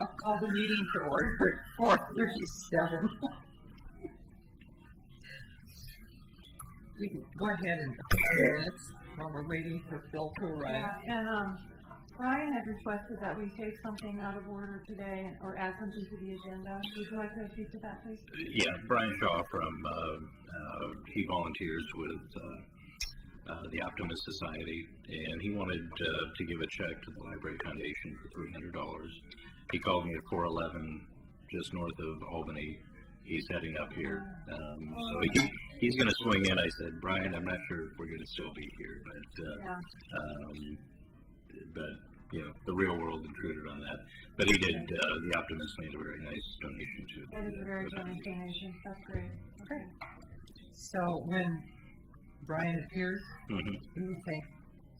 I'll call the meeting to order at 4:37. We can go ahead and minutes while we're waiting for Phil to arrive. Yeah, and Brian had requested that we take something out of order today or add something to the agenda. Would you like to speak to that, please? Yeah, Brian Shaw from, he volunteers with the Optimist Society, and he wanted to give a check to the Library Foundation for $300. He called me at 411, just north of Albany. He's heading up here. So he's going to swing in. I said, Brian, I'm not sure if we're going to still be here, but you know, the real world intruded on that. But he did, the Optimist made a very nice donation to That is a very generous donation. That's great. Okay. So when Brian appears, we will say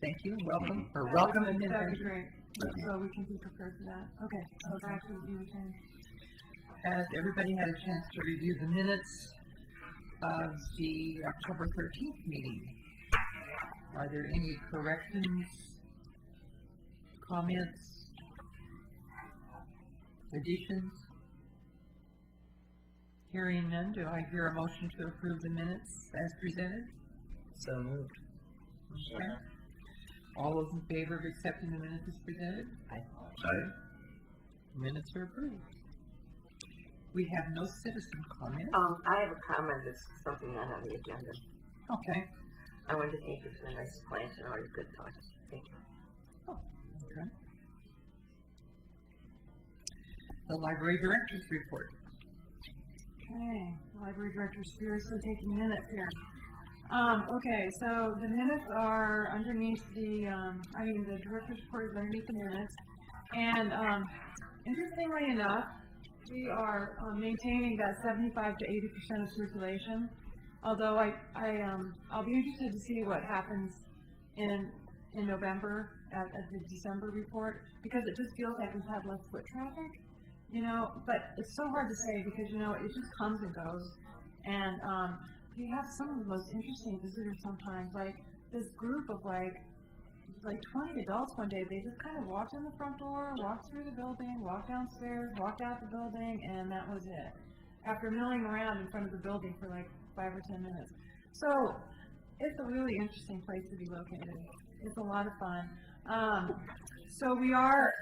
thank you, welcome, or welcome and That'd thank be you. great. So we can be prepared for that. Okay. So back to you, Jen. Has everybody had a chance to review the minutes of the October 13th meeting? Are there any corrections, comments, additions? Hearing none, do I hear a motion to approve the minutes as presented? So moved. Okay. All those in favor of accepting the minutes as presented? Aye. Minutes are approved. We have no citizen comments. I have a comment that's something not on the agenda. Okay. I wanted to thank you for the nice plans and all your good thoughts. Thank you. Oh, okay. The library director's report. Okay. Library director's furiously taking minutes here. Okay, so the minutes are underneath the, the director's report is underneath the minutes. And interestingly enough, we are maintaining that 75 to 80% of circulation. Although I'll be interested to see what happens in November at the December report, because it just feels like we've had less foot traffic, you know. But it's so hard to say because it just comes and goes, and we have some of the most interesting visitors sometimes. Like this group of like 20 adults one day, they just kind of walked in the front door, walked through the building, walked downstairs, walked out the building, and that was it. After milling around in front of the building for like 5 or 10 minutes. So it's a really interesting place to be located. It's a lot of fun. So we are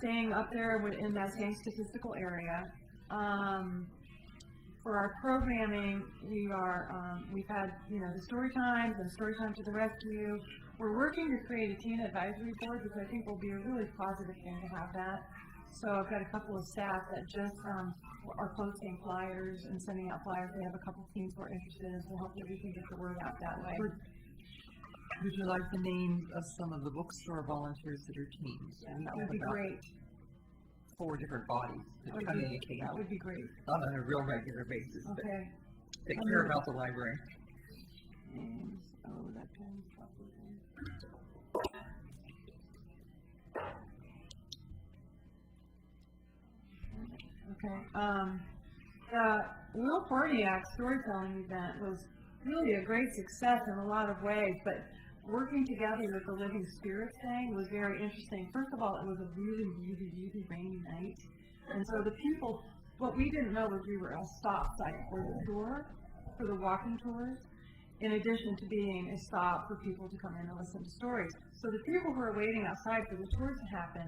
staying up there in that same statistical area. For our programming, we've had the story times and story time to the rescue. We're working to create a teen advisory board, which I think will be a really positive thing to have that. So I've got a couple of staff that just are posting flyers and sending out flyers. They have a couple of teams who are interested, so hopefully we can get the word out that way. Would you like the names of some of the bookstore volunteers that are teams? Yeah, that would be great. 4 different bodies that communicate. That would be great. Not on a real regular basis, Okay. but take care about the library. Names. Oh, that pen's probably okay. The Will Forniak storytelling event was really a great success in a lot of ways, but working together with the Living Spirits thing was very interesting. First of all, it was a really, really, really rainy night, and so the people, what we didn't know was we were a stop site for the tour, for the walking tours, in addition to being a stop for people to come in and listen to stories. So the people who were waiting outside for the tours to happen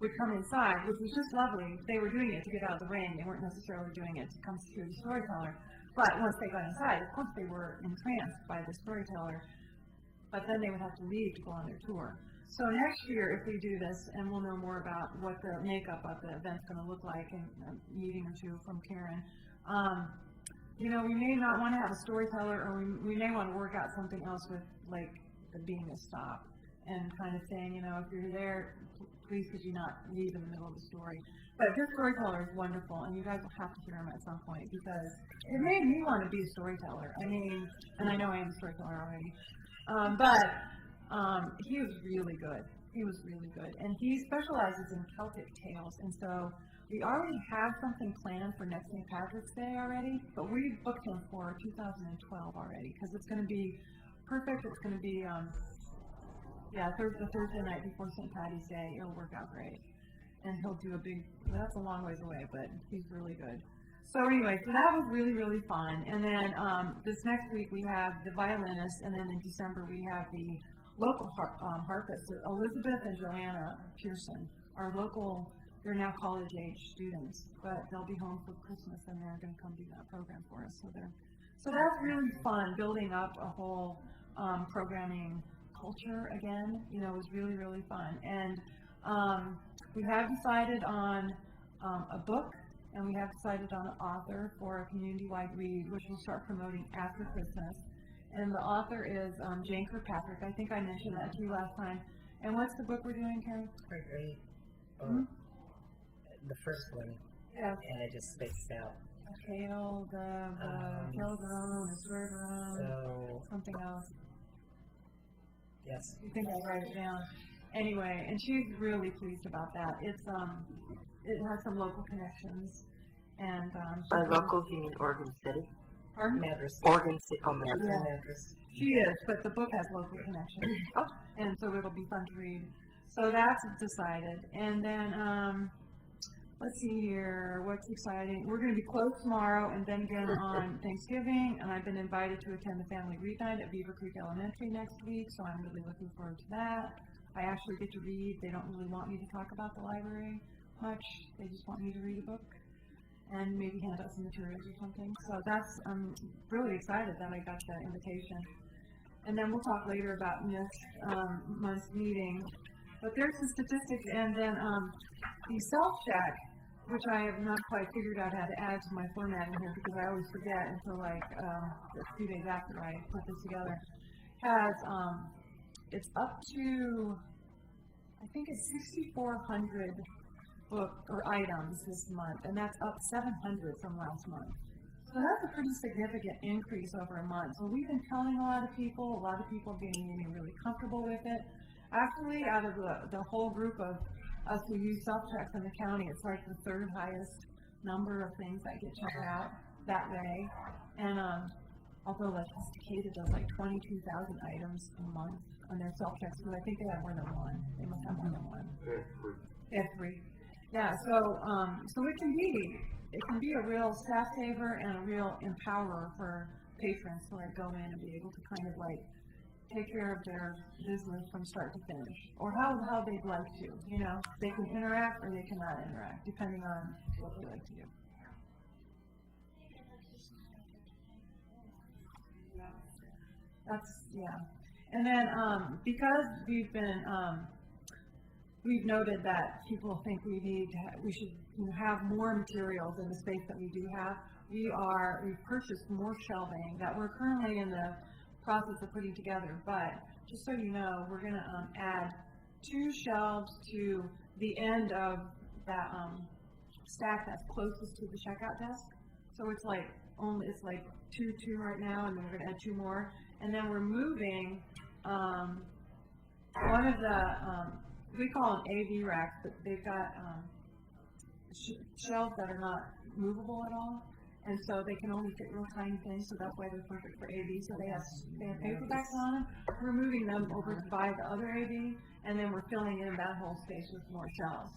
would come inside, which was just lovely. They were doing it to get out of the rain. They weren't necessarily doing it to come see the storyteller. But once they got inside, of course they were entranced by the storyteller. But then they would have to leave to go on their tour. So next year, if we do this, and we'll know more about what the makeup of the event's going to look like in a meeting or two from Karen, we may not want to have a storyteller, or we may want to work out something else with, like, being a stop and kind of saying, if you're there, please could you not leave in the middle of the story. But this storyteller is wonderful, and you guys will have to hear him at some point, because it made me want to be a storyteller. And I know I am a storyteller already. He was really good. He was really good. And he specializes in Celtic tales, and so we already have something planned for next St. Patrick's Day already, but we booked him for 2012 already, because it's going to be perfect. It's going to be, Yeah, the Thursday night before St. Patty's Day, it'll work out great. And he'll do that's a long ways away, but he's really good. So anyway, so that was really, really fun. And then this next week we have the violinist, and then in December we have the local harpists, Elizabeth and Joanna Pearson, our local, they're now college-age students, but they'll be home for Christmas and they're going to come do that program for us. So that's really fun, building up a whole programming culture again. You know, it was really, really fun. And we have decided on a book, and we have decided on an author for a community-wide read, which we'll start promoting after Christmas. And the author is Jane Kirkpatrick. I think I mentioned that to you last time. And what's the book we're doing, Karen? Great. The first one. Yeah. And I just spaced out. Kale, the Pilgrim, the Swerve, So, something else. yes. I think I write it down. Anyway, and she's really pleased about that. It's it has some local connections, and By locals, you mean Oregon City? Pardon? Madras. Oregon City, oh, man. Yeah. Madras. She is, but the book has local connections. Oh. And so it'll be fun to read. So that's decided. And then, let's see here, what's exciting. We're going to be closed tomorrow and then again on Thanksgiving, and I've been invited to attend the family read night at Beaver Creek Elementary next week, so I'm really looking forward to that. I actually get to read. They don't really want me to talk about the library much. They just want me to read a book and maybe hand out some materials or something. So I'm really excited that I got that invitation. And then we'll talk later about next month's meeting. But there's the statistics, and then the self-check, which I have not quite figured out how to add to my format in here because I always forget until like a few days after I put this together, has it's up to, I think it's 6,400 book or items this month, and that's up 700 from last month. So that's a pretty significant increase over a month. So we've been telling a lot of people are getting really comfortable with it. Actually, out of the whole group of us who use self-checks in the county, it's like the third highest number of things that get checked out that way. And although like Cicada does like 22,000 items a month on their self-checks, because I think they have more than one. They must have more than one. They have three. Yeah, so it can be a real staff saver and a real empowerer for patrons to like go in and be able to kind of like take care of their business from start to finish, or how they'd like to. You know, they can interact or they cannot interact, depending on what they like to do. Yeah. And then because we've noted that people think we should have more materials in the space that we do have. We've purchased more shelving that we're currently in the process of putting together, but just so you know, we're going to add 2 shelves to the end of that stack that's closest to the checkout desk. So it's like 2 right now, and then we're going to add 2 more, and then we're moving one of the we call them AV racks, but they've got shelves that are not movable at all. And so they can only fit real tiny things, so that's why they're perfect for AV. So they have paperbacks on them. We're moving them over to buy the other AV, and then we're filling in that whole space with more shelves.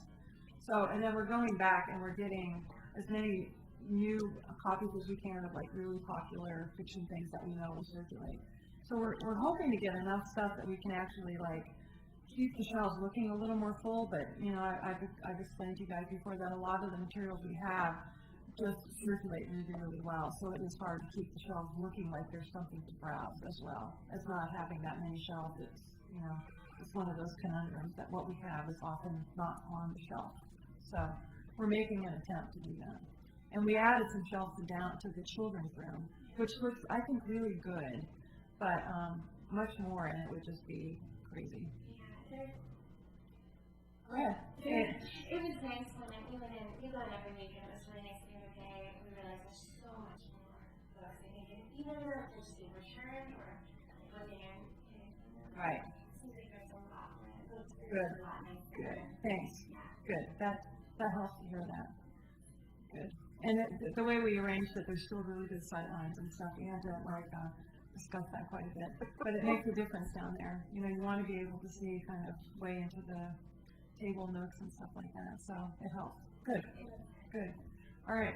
So, and then we're going back and we're getting as many new copies as we can of like really popular fiction things that we know will circulate. So we're hoping to get enough stuff that we can actually like keep the shelves looking a little more full. But you know, I've explained to you guys before that a lot of the materials we have just circulate really, really well, so it is hard to keep the shelves looking like there's something to browse as well as not having that many shelves. It's one of those conundrums that what we have is often not on the shelf. So we're making an attempt to do that. And we added some shelves down to the children's room, which looks, I think, really good, but much more and it would just be crazy. Go ahead. It was nice when we went every week, and it was really nice the other day. We realized there's so much more books. I think either they're just being returned or living in. Right. It seems like there's a lot more. It looks Good. a lot nicer. Good. Thanks. Good. That helps to hear that. Good. And the way we arranged it, there's still really good sight lines and stuff. And like discussed that quite a bit, but it makes a difference down there. You know, you want to be able to see kind of way into the table nooks and stuff like that, so it helps. Good, good. All right,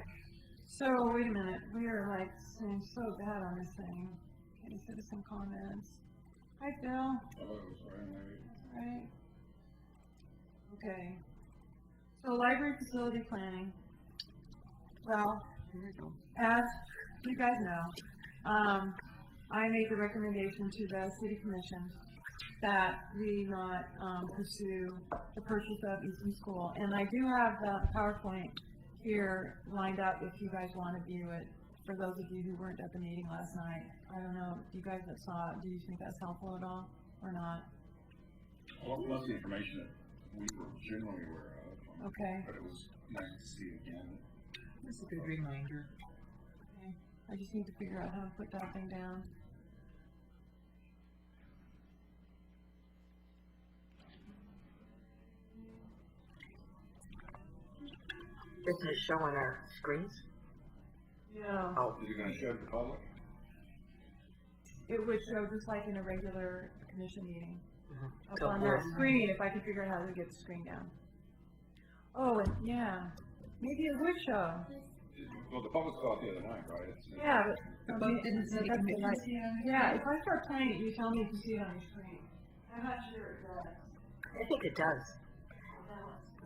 so wait a minute, we are like saying so bad on this thing. Any citizen comments? Hi, Phil. Hello, sorry, I'm late. Right. Okay. So library facility planning. Well, as you guys know, I made the recommendation to the city commission that we not pursue the purchase of Easton School. And I do have the PowerPoint here lined up if you guys want to view it. For those of you who weren't at the meeting last night, I don't know, you guys that saw it, do you think that's helpful at all or not? Well, most of the information that we were generally aware of. Okay. But it was nice to see it again. That's a good reminder. Okay. I just need to figure out how to put that thing down. Doesn't it show on our screens? Yeah. Oh, Is it gonna show the public? It would show just like in a regular commission meeting. Up So on we're- that screen, if I could figure out how to get the screen down. Oh, and yeah, maybe it would show. Well, the public saw it the other night, right? It's- Yeah, but. Both didn't city that's the commission right- see it on the Yeah, screen? if I start playing it, you tell me if you see it on your screen. I'm not sure it does. I think it does,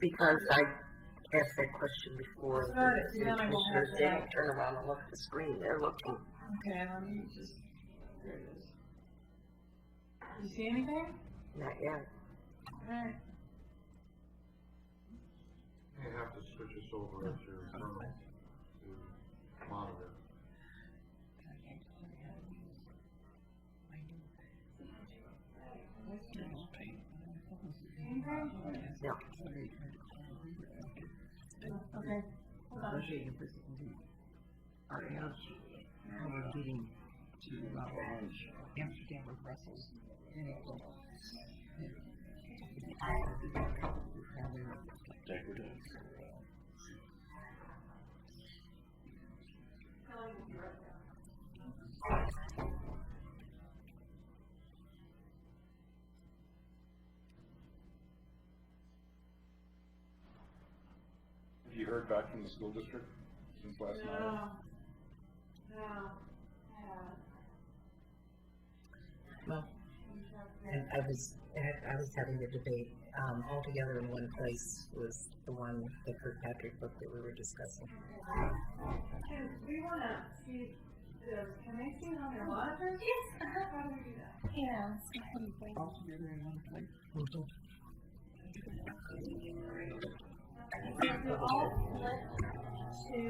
because I asked that question before. I'll start it, so then I won't have Commissioners to, didn't like- turn around and look at the screen, they're looking. Okay, let me just, there it is. You see anything? Not yet. Alright. You have to switch us over at your terminal to monitor. Yeah. Okay, hold on. Our airs, we're getting to Amsterdam or Brussels. Have you heard back from the school district since last night? No. Well, and I was having the debate, all together in one place was the one, the Kirkpatrick book that we were discussing. Can we wanna see can they see it on their monitors? Yes. How do we do that? Yeah. All together in one place. So all flip to,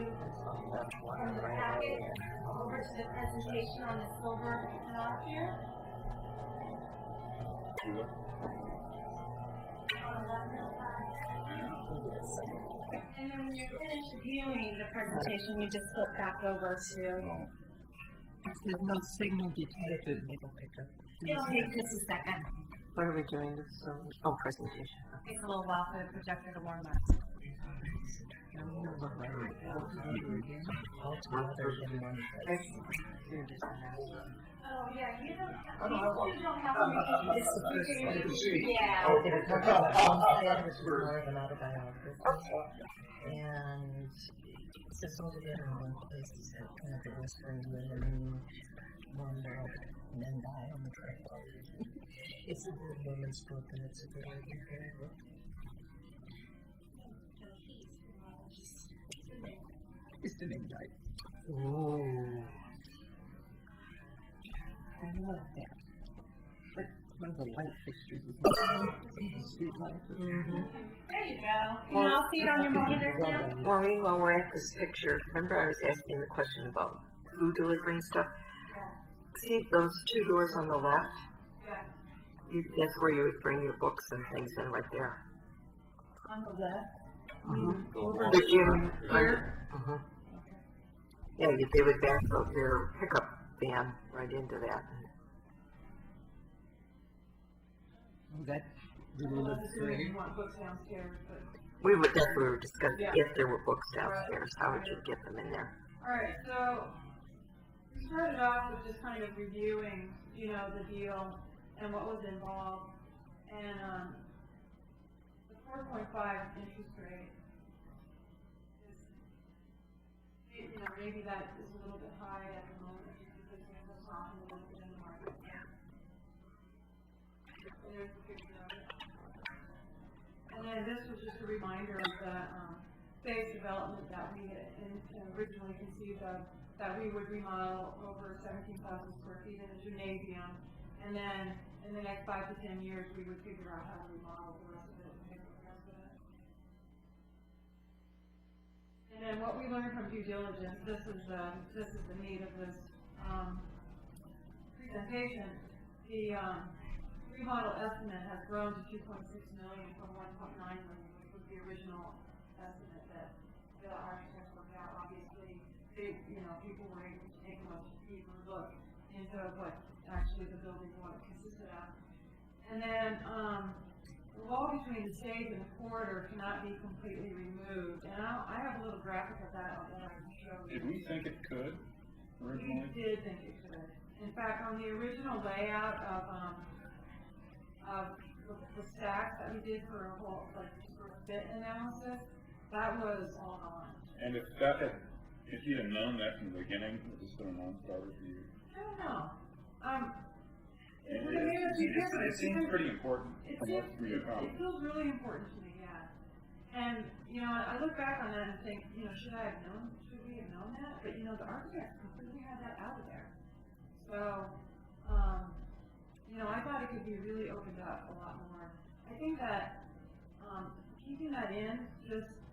from the packet over to the presentation on the silver top here. On the left-hand side. And then when you're finished viewing the presentation, you just flip back over to, There's no signal detected. it'll take just a second. What are we doing this, presentation? Takes a little while for the projector to warm up. All together in one place. Oh, yeah, you don't have to make It's the first one. Yeah. Oh, they were talking about Homestead, which is more of an autobiography. And it says all together in one place, it's kind of the Western women wander and then die on the trail. It's a good woman's book and it's a good book. It's an invite. Ooh. I love that. But one of the light fixtures is the street light. There you go. Can you all see it on your monitors now? Maureen, while we're at this picture, remember I was asking the question about food delivery and stuff? See those two doors on the left? That's where you would bring your books and things in right there. On the left. The gym. Uh-huh. Yeah, they would back up their pickup van right into that. That really looks great. You want books downstairs, but. That's what we were discussing, Yeah. if there were books downstairs, how would you get them in there? Alright, so, we started off with just kind of reviewing, you know, the deal and what was involved, and the 4.5 interest rate is, you know, maybe that is a little bit high at the moment because things are softened a little bit in the market. And there's the picture of it. And then this was just a reminder of the phase development that we had originally conceived of, that we would remodel over 17,000 square feet in a gymnasium, and then in the next 5 to 10 years we would figure out how to remodel the rest of it and pay for the rest of it. And then what we learned from due diligence, this is the meat of this presentation. The remodel estimate has grown to $2.6 million from $1.9 million, which was the original estimate that the architects worked out. Obviously, they, you know, people were able to take a much deeper look into what actually the building what it consisted of. And then the wall between the stage and the corridor cannot be completely removed. And I have a little graphic of that that I can show you. Did we think it could originally? We did think it could. In fact, on the original layout of the stacks that we did for a whole, like, for a fit analysis, that was all on. And if you had known that from the beginning, was this been a non-starter for you? I don't know. It seems pretty important from what we have It feels really important to me, yeah. And, you know, I look back on that and think, you know, should we have known that? But, you know, the architects completely had that out of there. So, you know, I thought it could be really opened up a lot more. I think that keeping that in,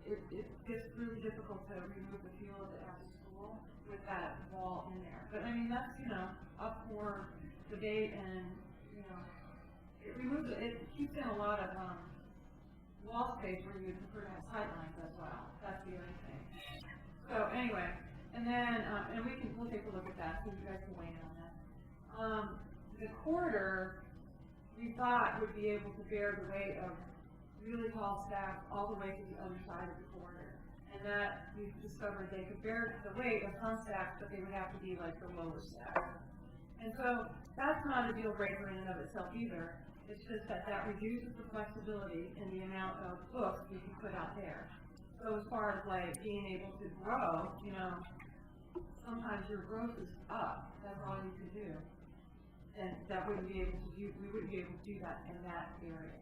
it gets really difficult to remove the feel of it as a school with that wall in there. But I mean, that's, you know, up for debate, and, you know, it keeps in a lot of wall space where you would prefer to have sight lines as well. That's the other thing. So anyway, and then, and we'll take a look at that so you guys can weigh in on that. The corridor, we thought would be able to bear the weight of really tall stacks all the way to the other side of the corridor. And that we've discovered they could bear the weight of some stacks, but they would have to be like the lower stack. And so that's not a deal breaker in and of itself either. It's just that reduces the flexibility in the amount of books you can put out there. So as far as like being able to grow, you know, sometimes your growth is up. That's all you can do. And that we wouldn't be able to do that in that area.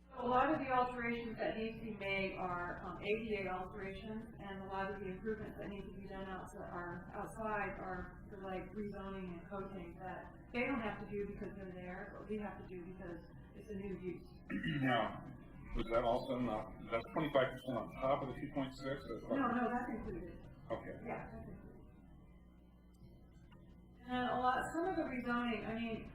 So a lot of the alterations that need to be made are ADA alterations, and a lot of the improvements that need to be done outside are for like rezoning and coating that they don't have to do because they're there, but we have to do because it's a new use. Now, was that also not, that's 25% on top of the 2.6? No, that's included. Okay. Yeah, that's included. And some of the rezoning, I mean,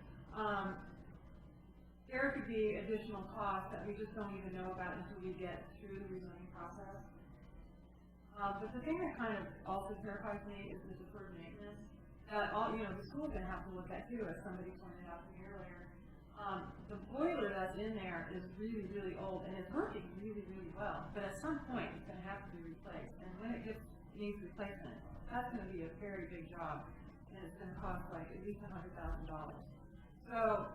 there could be additional costs that we just don't even know about until we get through the rezoning process. But the thing that kind of also terrifies me is the deferred maintenance. You know, the school's going to have to look at too, as somebody pointed out to me earlier. The boiler that's in there is really, really old, and it's working really, really well. But at some point, it's going to have to be replaced. And when it needs replacement, that's going to be a very big job. And it's going to cost like at least $100,000. So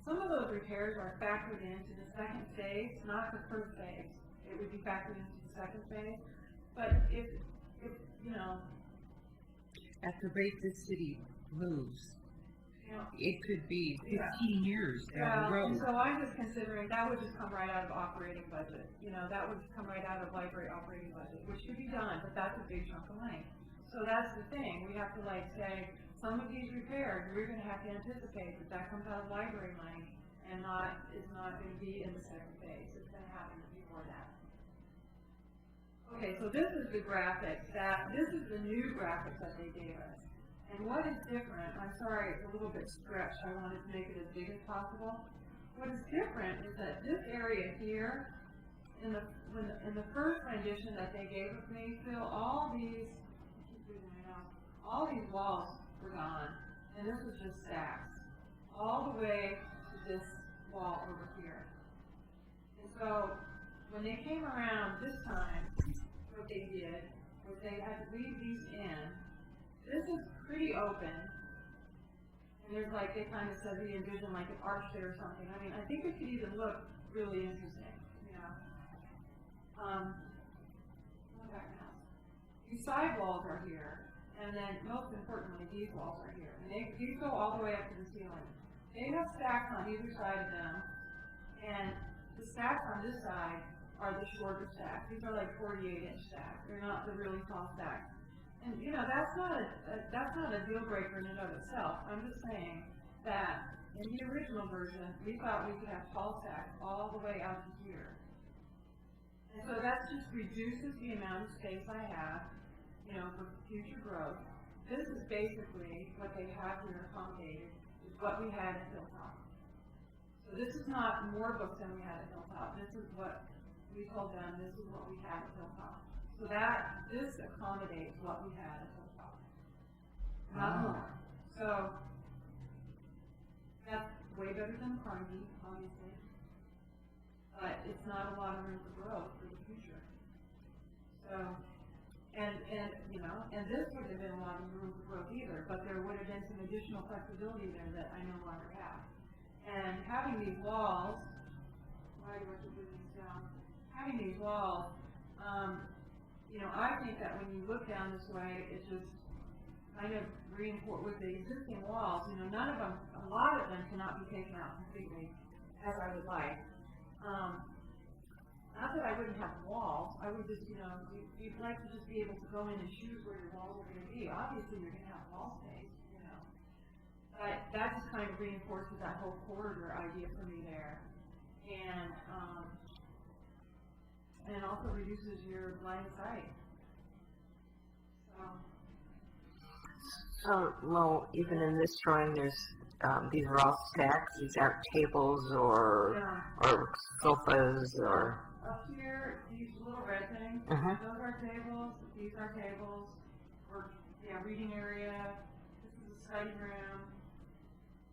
some of those repairs are factored into the second phase, not the first phase. It would be factored into the second phase. But if you know, at the rate this city moves, you know, it could be 15 years down the road. So I'm just considering that would just come right out of operating budget. You know, that would come right out of library operating budget, which could be done, but that's a big chunk of money. So that's the thing. We have to like say some of these repairs we're going to have to anticipate that comes out of library money and is not going to be in the second phase. It's going to happen before that. Okay, so this is the graphic this is the new graphic that they gave us. And what is different? I'm sorry, it's a little bit stretched. I wanted to make it as big as possible. What is different is that this area here, in the first rendition that they gave of me, Phil, all these walls were gone, and this was just stacks, all the way to this wall over here. And so, when they came around this time, what they did was they had to leave these in. This is pretty open. And there's like, they kind of said they envision like an arch there or something. I mean, I think it could even look really interesting, you know. Go back now. These side walls are here, and then most importantly, these walls are here. And these go all the way up to the ceiling. They have stacks on either side of them, and the stacks on this side are the shorter stacks. These are like 48-inch stacks. They're not the really tall stacks. And you know, that's not a deal breaker in and of itself. I'm just saying that in the original version, we thought we could have tall stacks all the way out to here. And so that just reduces the amount of space I have, you know, for future growth. This is basically what they have here accommodated, is what we had at Hilltop. So this is not more books than we had at Hilltop. This is what we told them, this is what we had at Hilltop. So this accommodates what we had at Hilltop. Not more. So that's way better than Carnegie, obviously. But it's not a lot of room for growth for the future. So, and you know, and this would have been a lot of room for growth either, but there would have been some additional flexibility there that I no longer have. And having these walls, why do I have to put these down? Having these walls, you know, I think that when you look down this way, it just kind of reinforce with the existing walls. You know, none of them, a lot of them cannot be taken out completely, as I would like. Not that I wouldn't have walls. I would just, you know, you'd like to just be able to go in and choose where your walls are going to be. Obviously, you're going to have wall space, you know. But that just kind of reinforces that whole corridor idea for me there. And also reduces your line of sight. So, well, even in this drawing, there's these are all stacks. These aren't tables or sofas or. Up here, these little red things. Uh-huh. Those are tables. These are tables. Or reading area. This is a study room.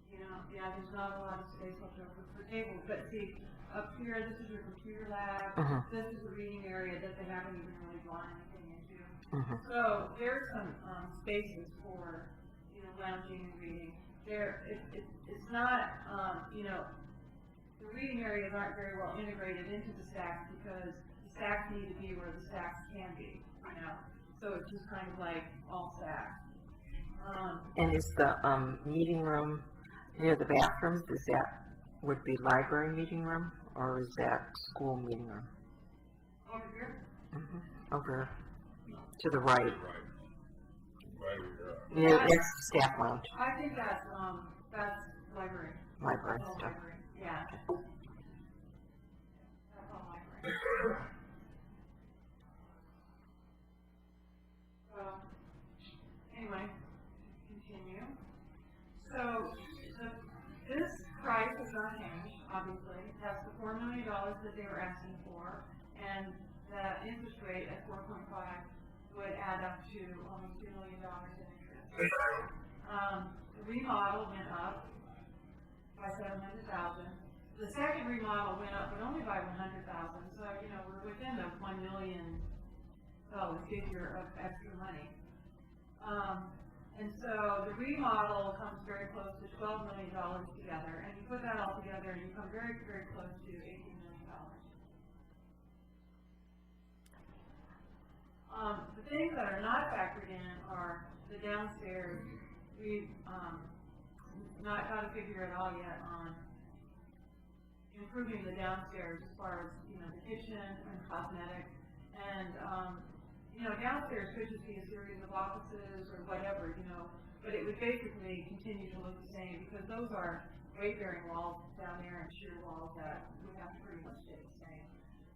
You know, there's not a lot of space left over for tables. But see, up here, this is your computer lab. Uh-huh. This is the reading area that they haven't even really drawn anything into. Uh-huh. So there's some spaces for, you know, lounging and reading. It's not, you know, the reading areas aren't very well integrated into the stacks because the stacks need to be where the stacks can be, you know. So it's just kind of like all stacks. And is the meeting room near the bathrooms? Is that would be library meeting room or is that school meeting room? Over here? Mm-hmm. Over to the right. Right where Yeah, next to staff lounge. I think that's library. Library That's all stuff. library. Yeah. That's all library. So, anyway, continue. So, this price has not changed, obviously. That's the $4 million that they were asking for, and the interest rate at 4.5 would add up to almost $2 million in interest. The remodel went up by $700,000. The second remodel went up, but only by $100,000. So you know we're within the $1 million figure of extra money. And so the remodel comes very close to $12 million together, and you put that all together, and you come very, very close to $18 million. The things that are not factored in are the downstairs. We've not got a figure at all yet on improving the downstairs as far as, you know, the kitchen and cosmetic. And, you know, downstairs could just be a series of offices or whatever, you know, but it would basically continue to look the same because those are weight-bearing walls down there and sheer walls that would have to pretty much stay the same.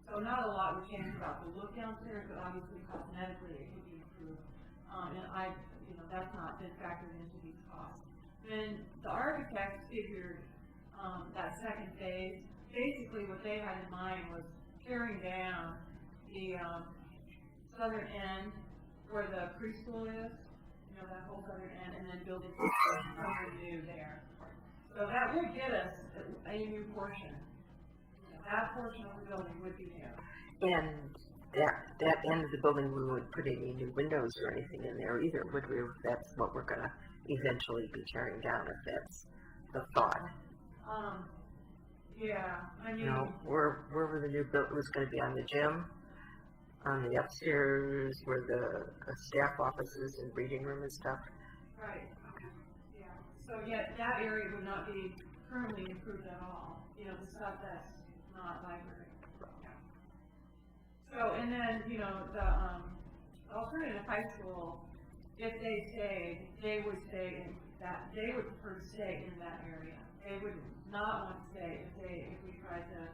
So not a lot would change about the look downstairs, but obviously cosmetically it could be improved. And you know, that's not been factored into these costs. Then the architects figured that second phase, basically what they had in mind was tearing down the southern end where the preschool is, you know, that whole southern end, and then building something new there. So that would get us a new portion. That portion of the building would be new. And that end of the building, we wouldn't put any new windows or anything in there either, would we? That's what we're gonna eventually be tearing down, if that's the thought. Yeah, I mean. You know, where were the new build, was gonna be on the gym, on the upstairs, where the staff offices and reading room and stuff? Right. Yeah. So yeah, that area would not be currently improved at all. You know, the stuff that's not library. Yeah. So, and then, you know, the alternative high school, if they stayed, they would stay in that, they would prefer to stay in that area. They would not want to stay if we tried to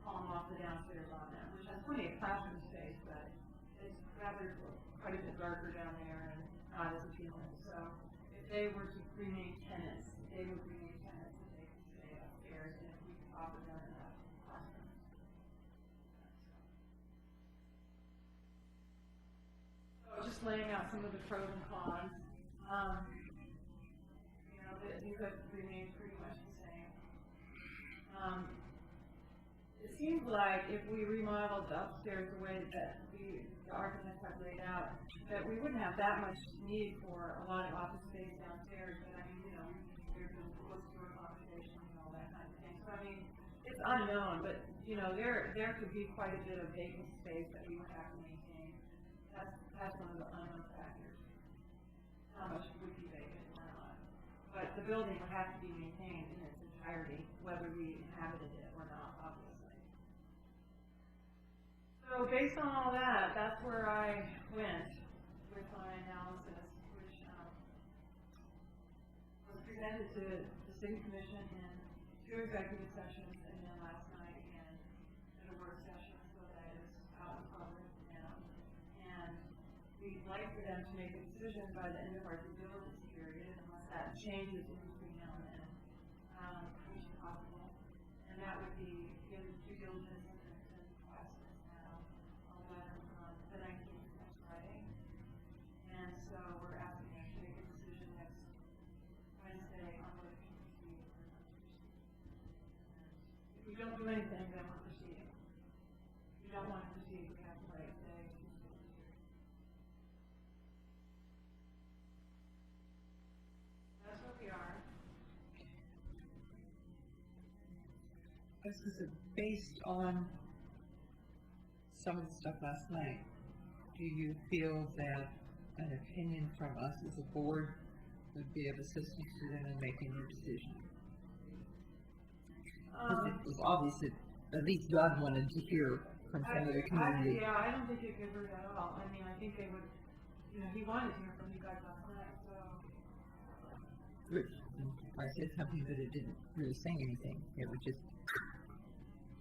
palm off the downstairs on them, which has plenty of classroom space, but it's rather quite a bit darker down there and not as appealing. So if they were to remain tenants, they would remain tenants and they could stay upstairs and we could offer them enough classrooms. So just laying out some of the pros and cons. You know, these have remained pretty much the same. It seems like if we remodeled the upstairs the way that the architects have laid out, that we wouldn't have that much need for a lot of office space downstairs. But I mean, you know, there's a bookstore conversation and all that kind of thing. So I mean, it's unknown, but you know, there could be quite a bit of vacant space that we would have to maintain. That's one of the unknown factors. How much would be vacant or not? But the building would have to be maintained in its entirety, whether we inhabited it or not, obviously. So based on all that, that's where I went with my analysis, which was presented to the City Commission in 2 executive sessions and then last night again at a work session, so that it's out in public now. And we'd like for them to make a decision by the end of our due diligence period, unless that changes in between now and then, which is possible. And that would be given due diligence and requests now, a letter on the 19th next Friday. And so we're asking them to make a decision next Wednesday on whether to proceed or not to proceed. And if we don't do anything, then we're proceeding. If we don't want to proceed, we have to wait a day. That's what we are. This is based on some of the stuff last night. Do you feel that an opinion from us as a board would be of assistance to them in making their decision? It was obvious that at least God wanted to hear from some of the community. Yeah, I don't think it could hurt at all. I mean, I think they would, you know, he wanted to hear from you guys last night, so. I said something, but it didn't really say anything. It was just.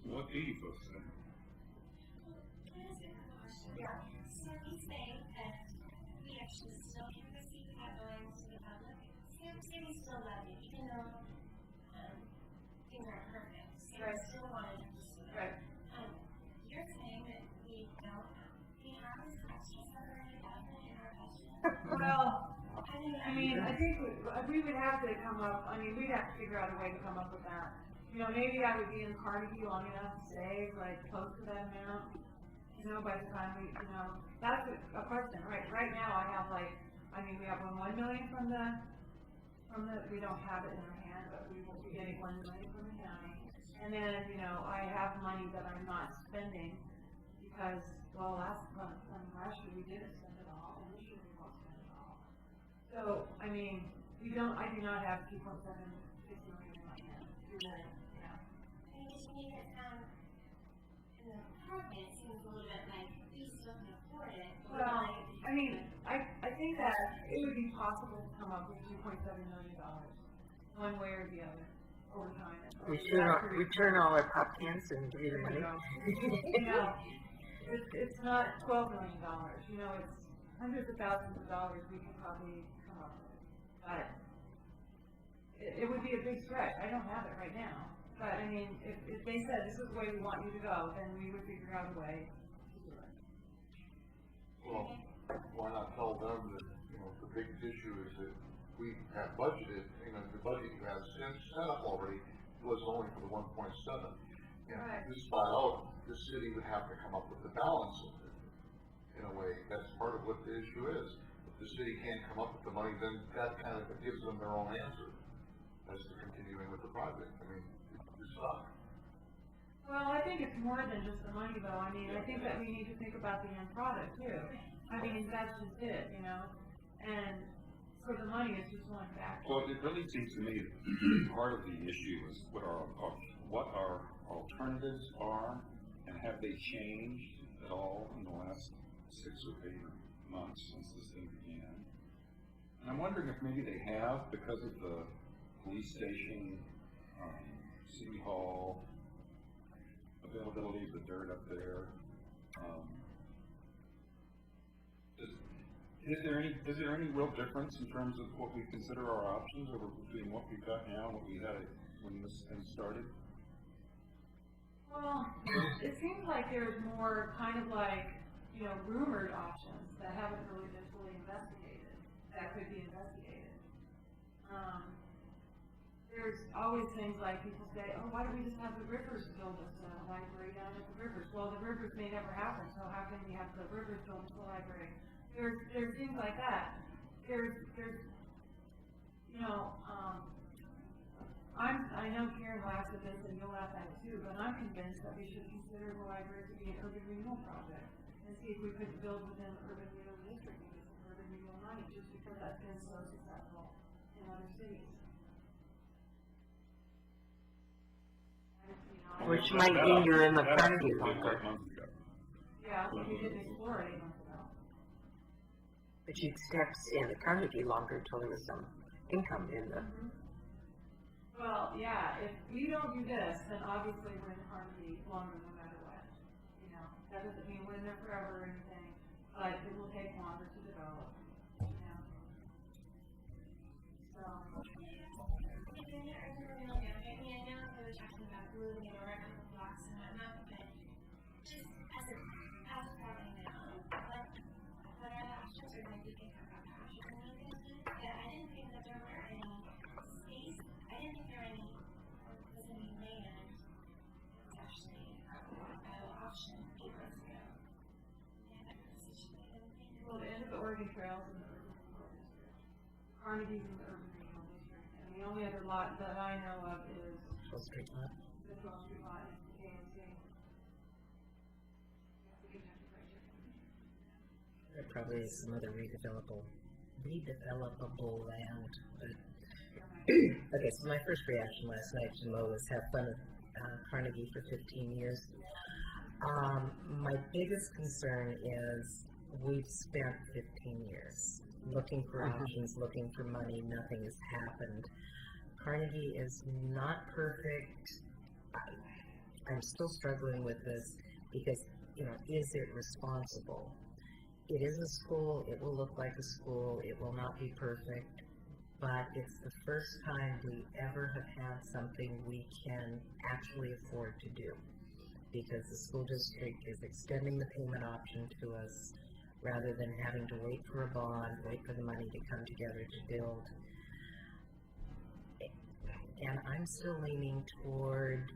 What do you folks say? Can I ask a question? Yeah. So he's saying that we actually still can receive headlines to the public. Say we still love you, even though things aren't perfect. So I still wanted to proceed. Right. You're saying that we don't. We have this question already out in our question. Well, I mean, I think we would have to come up, I mean, we'd have to figure out a way to come up with that. You know, maybe I would be in Carnegie long enough to save, like, close to that amount. You know, by the time we, you know, that's a question, right? Right now, I have like, I mean, we have $1 million from the, we don't have it in our hand, but we will be getting $1 million from the county. And then, you know, I have money that I'm not spending because, well, last year we didn't spend it all, and this year we won't spend it all. So, I mean, I do not have 2.76 million in my hand. Yeah. I mean, to me, it in the apartment, it seems a little bit like we still can afford it. Well, I mean, I think that it would be possible to come up with $2.7 million, one way or the other, over time. Return all our pop cans and give you the money. You know, it's not $12 million. You know, it's hundreds of thousands of dollars we could probably come up with. But it would be a big stretch. I don't have it right now. But I mean, if they said this is the way we want you to go, then we would figure out a way to do it. Well, why not tell them that, you know, the big issue is that we have budgeted, you know, the budget you have set up already was only for the 1.7. And Right. this buyout, the city would have to come up with the balance of it. in a way. That's part of what the issue is. If the city can't come up with the money, then that kind of gives them their own answer as to continuing with the project. I mean, you're stuck. Well, I think it's more than just the money, though. I mean, I think that we need to think about the end product, too. I mean, that's just it, you know? And for the money, it's just one factor. Well, it really seems to me part of the issue is what our alternatives are, and have they changed at all in the last 6 or 8 months since this thing began? And I'm wondering if maybe they have, because of the police station, city hall, availability of the dirt up there. Is there any real difference in terms of what we consider our options over between what we've got now and what we had when this thing started? Well, it seems like there's more kind of like, you know, rumored options that haven't really been fully investigated, that could be investigated. There's always things like people say, oh, why don't we just have the Rivers build us a library down at the Rivers? Well, the Rivers may never happen, so how can we have the Rivers build us a library? There's things like that. There's you know, I know Karen laughs at this and you'll laugh at it too, but I'm convinced that we should consider the library to be an urban renewal project and see if we could build within the urban renewal district and get some urban renewal money, just because that's been so successful in other cities. Which might mean you're in the Carnegie longer. Yeah, but we didn't explore it 8 months ago. But you'd have to stay in the Carnegie longer until there was some income in the. Well, yeah, if we don't do this, then obviously we're in Carnegie longer no matter what. You know, that doesn't mean we're in there forever or anything, but it will take longer to develop. You know. So. I know we were talking about moving it around the blocks and whatnot, but just as a problem now, what are the options, or when you think about the options in the business? Yeah, I didn't think that there were any space. I didn't think there was any land. It was actually an option 8 months ago. Yeah, that conversation. I didn't think. Well, the end of the Oregon Trail is in the urban renewal district. Carnegie's in the urban renewal district, and the only other lot that I know of is Full Street lot. the 12th Street lot in KMC. There probably is some other redevelopable land. But okay, so my first reaction last night to Mo was have fun at Carnegie for 15 years. My biggest concern is we've spent 15 years looking for options, looking for money. Nothing has happened. Carnegie is not perfect. I'm still struggling with this because, you know, is it responsible? It is a school. It will look like a school. It will not be perfect. But it's the first time we ever have had something we can actually afford to do, because the school district is extending the payment option to us rather than having to wait for a bond, wait for the money to come together to build. And I'm still leaning toward,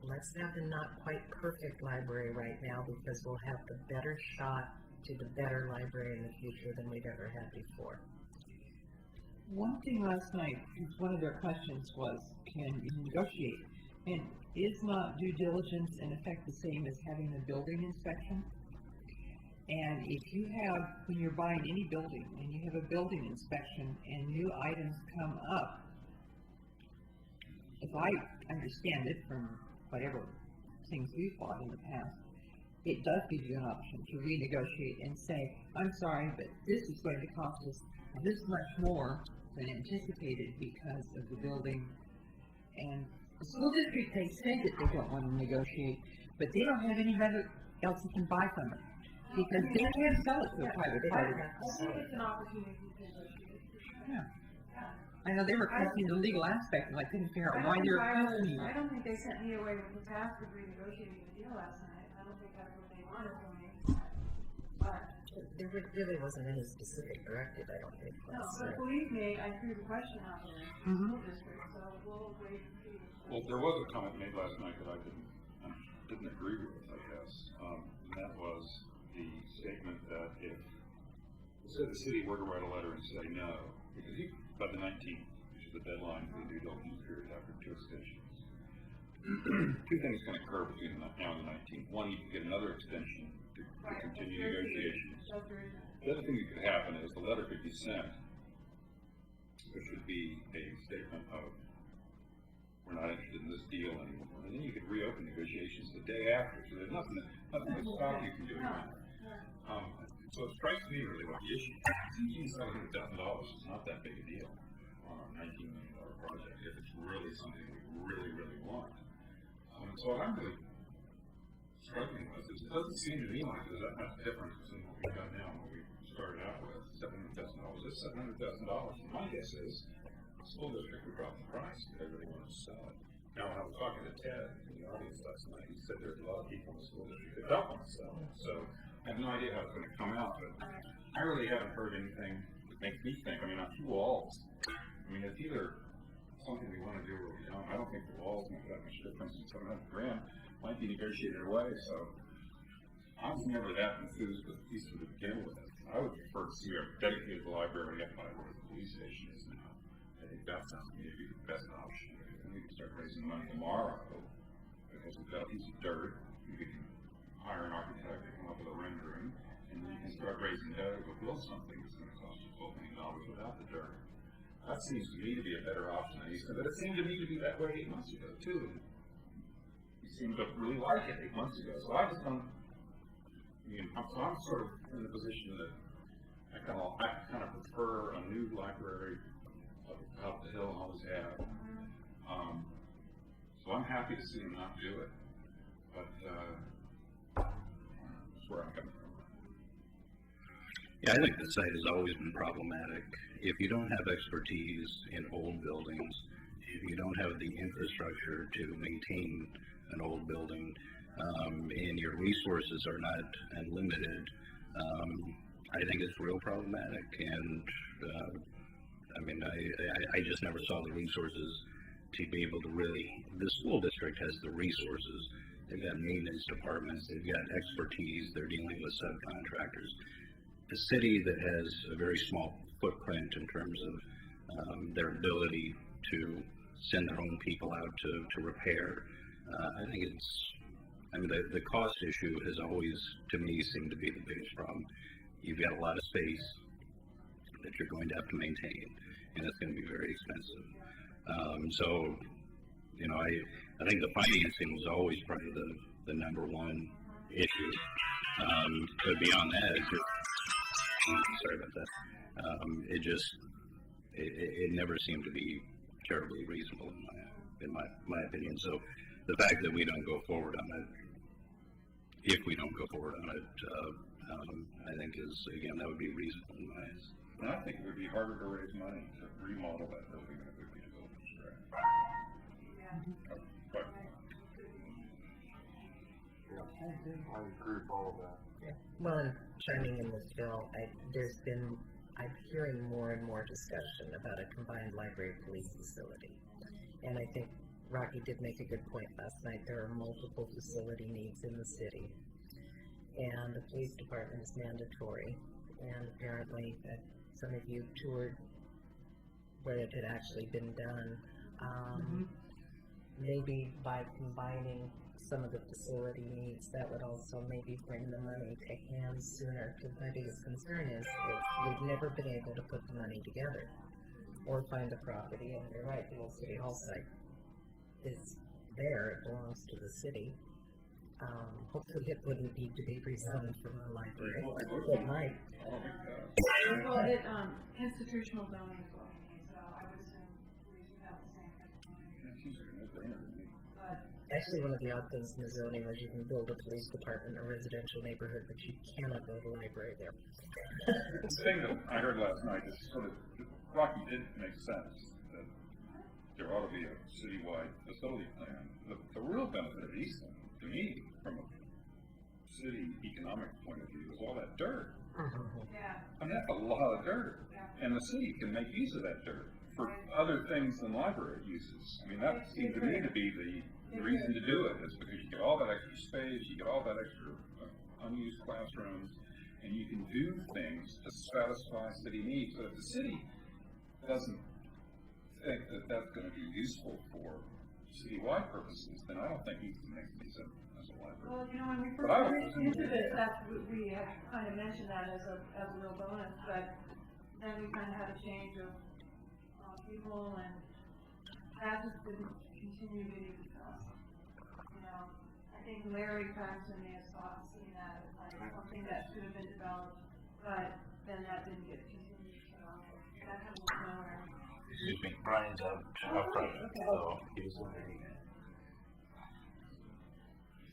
let's have the not quite perfect library right now, because we'll have the better shot to the better library in the future than we've ever had before. One thing last night, one of their questions was, can you negotiate? And is not due diligence in effect the same as having a building inspection? And if you have, when you're buying any building, and you have a building inspection and new items come up, if I understand it from whatever things we've bought in the past, it does give you an option to renegotiate and say, I'm sorry, but this is going to cost us this much more than anticipated because of the building. And the school district, they say that they don't want to negotiate, but they don't have anybody else who can buy from it, because they can't sell it to a private party. I think it's an opportunity to negotiate. Yeah. I know they were questioning the legal aspect, and I couldn't figure out why they were questioning I it. don't think they sent me away with the task of renegotiating the deal last night. I don't think that's what they wanted from me. But There really wasn't any specific directive, I don't think. no, but believe me, I threw the question out there to the school district, so we'll wait and see. Well, there was a comment made last night that I didn't agree with, I guess. And that was, the statement that if, let's say the city were to write a letter and say no, because by the 19th, which is the deadline for the due diligence period after 2 extensions, two things can occur between now and the 19th. One, you can get another extension to continue negotiations. The other thing that could happen is the letter could be sent, which would be a statement of, we're not interested in this deal anymore. And then you could reopen negotiations the day after. So there's nothing to stop you from doing that. So it strikes me really what the issue is. $700,000 is not that big a deal on a $19 million project if it's really something we really, really want. So what I'm really struggling with is it doesn't seem to me like there's that much difference between what we've got now and what we started out with. $700,000. It's $700,000. My guess is the school district would drop the price if they really wanted to sell it. Now, when I was talking to Ted in the audience last night, he said there's a lot of people in the school district that don't want to sell it. So I have no idea how it's going to come out, but I really haven't heard anything that makes me think. I mean, on 2 walls. I mean, it's either something we want to do or we don't. I don't think the walls make that much difference. And $700,000 might be negotiated away. So I was never that enthused with the piece to begin with. I would prefer to see a dedicated library up by where the police station is now. I think that sounds to me to be the best option. And we can start raising money tomorrow because we've got a piece of dirt. You can hire an architect to come up with a rendering, and then you can start raising dough to build something that's going to cost you $12 million without the dirt. That seems to me to be a better option than Easton, but it seemed to me to be that way 8 months ago, too. You seemed to really like it 8 months ago, so I just don't. I mean, so I'm sort of in the position that I kind of prefer a new library up the hill and always have. So I'm happy to see them not do it, but that's where I'm coming from. Yeah, I think the site has always been problematic. If you don't have expertise in old buildings, if you don't have the infrastructure to maintain an old building, and your resources are not unlimited, I think it's real problematic. And I mean, I just never saw the resources to be able to really. The school district has the resources. They've got maintenance departments. They've got expertise. They're dealing with subcontractors. A city that has a very small footprint in terms of their ability to send their own people out to repair. I think I mean, the cost issue has always, to me, seemed to be the biggest problem. You've got a lot of space that you're going to have to maintain, and it's going to be very expensive. So, you know, I think the financing was always probably the number one issue. But beyond that, sorry about that. It never seemed to be terribly reasonable in my opinion. So the fact that we don't go forward on it, if we don't go forward on it, I think that would be reasonable in my eyes. And I think it would be harder to raise money to remodel that building than it would be to build from scratch. But I agree with all of that. Well, and chiming in this bill, I'm hearing more and more discussion about a combined library police facility. And I think Rocky did make a good point last night. There are multiple facility needs in the city. And the police department is mandatory. And apparently, some of you toured where it had actually been done. Maybe by combining some of the facility needs, that would also maybe bring the money to hands sooner. Because my biggest concern is that we've never been able to put the money together or find the property. And you're right, the old city hall site is there; it belongs to the city. Hopefully, it wouldn't need to be rezoned from a library. It might. Well, institutional zoning as well. So I would assume we should have the same thing. Actually, one of the odd things in the zoning is you can build a police department in a residential neighborhood, but you cannot build a library there. the thing that I heard last night is sort of, Rocky did make sense that there ought to be a citywide facility plan. The real benefit of Easton, to me, from a city economic point of view, is all that dirt. Yeah. I mean, that's a lot of dirt. And the city can make use of that dirt for other things than library uses. I mean, that seemed to me to be the reason to do it, is because you get all that extra space, you get all that extra unused classrooms, and you can do things to satisfy city needs. But if the city doesn't think that that's going to be useful for citywide purposes, then I don't think you can make these as a library. Well, you know, when we But I first would- went into this, we had kind of mentioned that as a real bonus, but then we kind of had a change of people, and that just didn't continue to be discussed. You know, I think Larry Patterson may have seen that as like something that should have been developed, but then that didn't get continued, so that kind of went nowhere. Excuse me. Brian's out front, so he was wondering.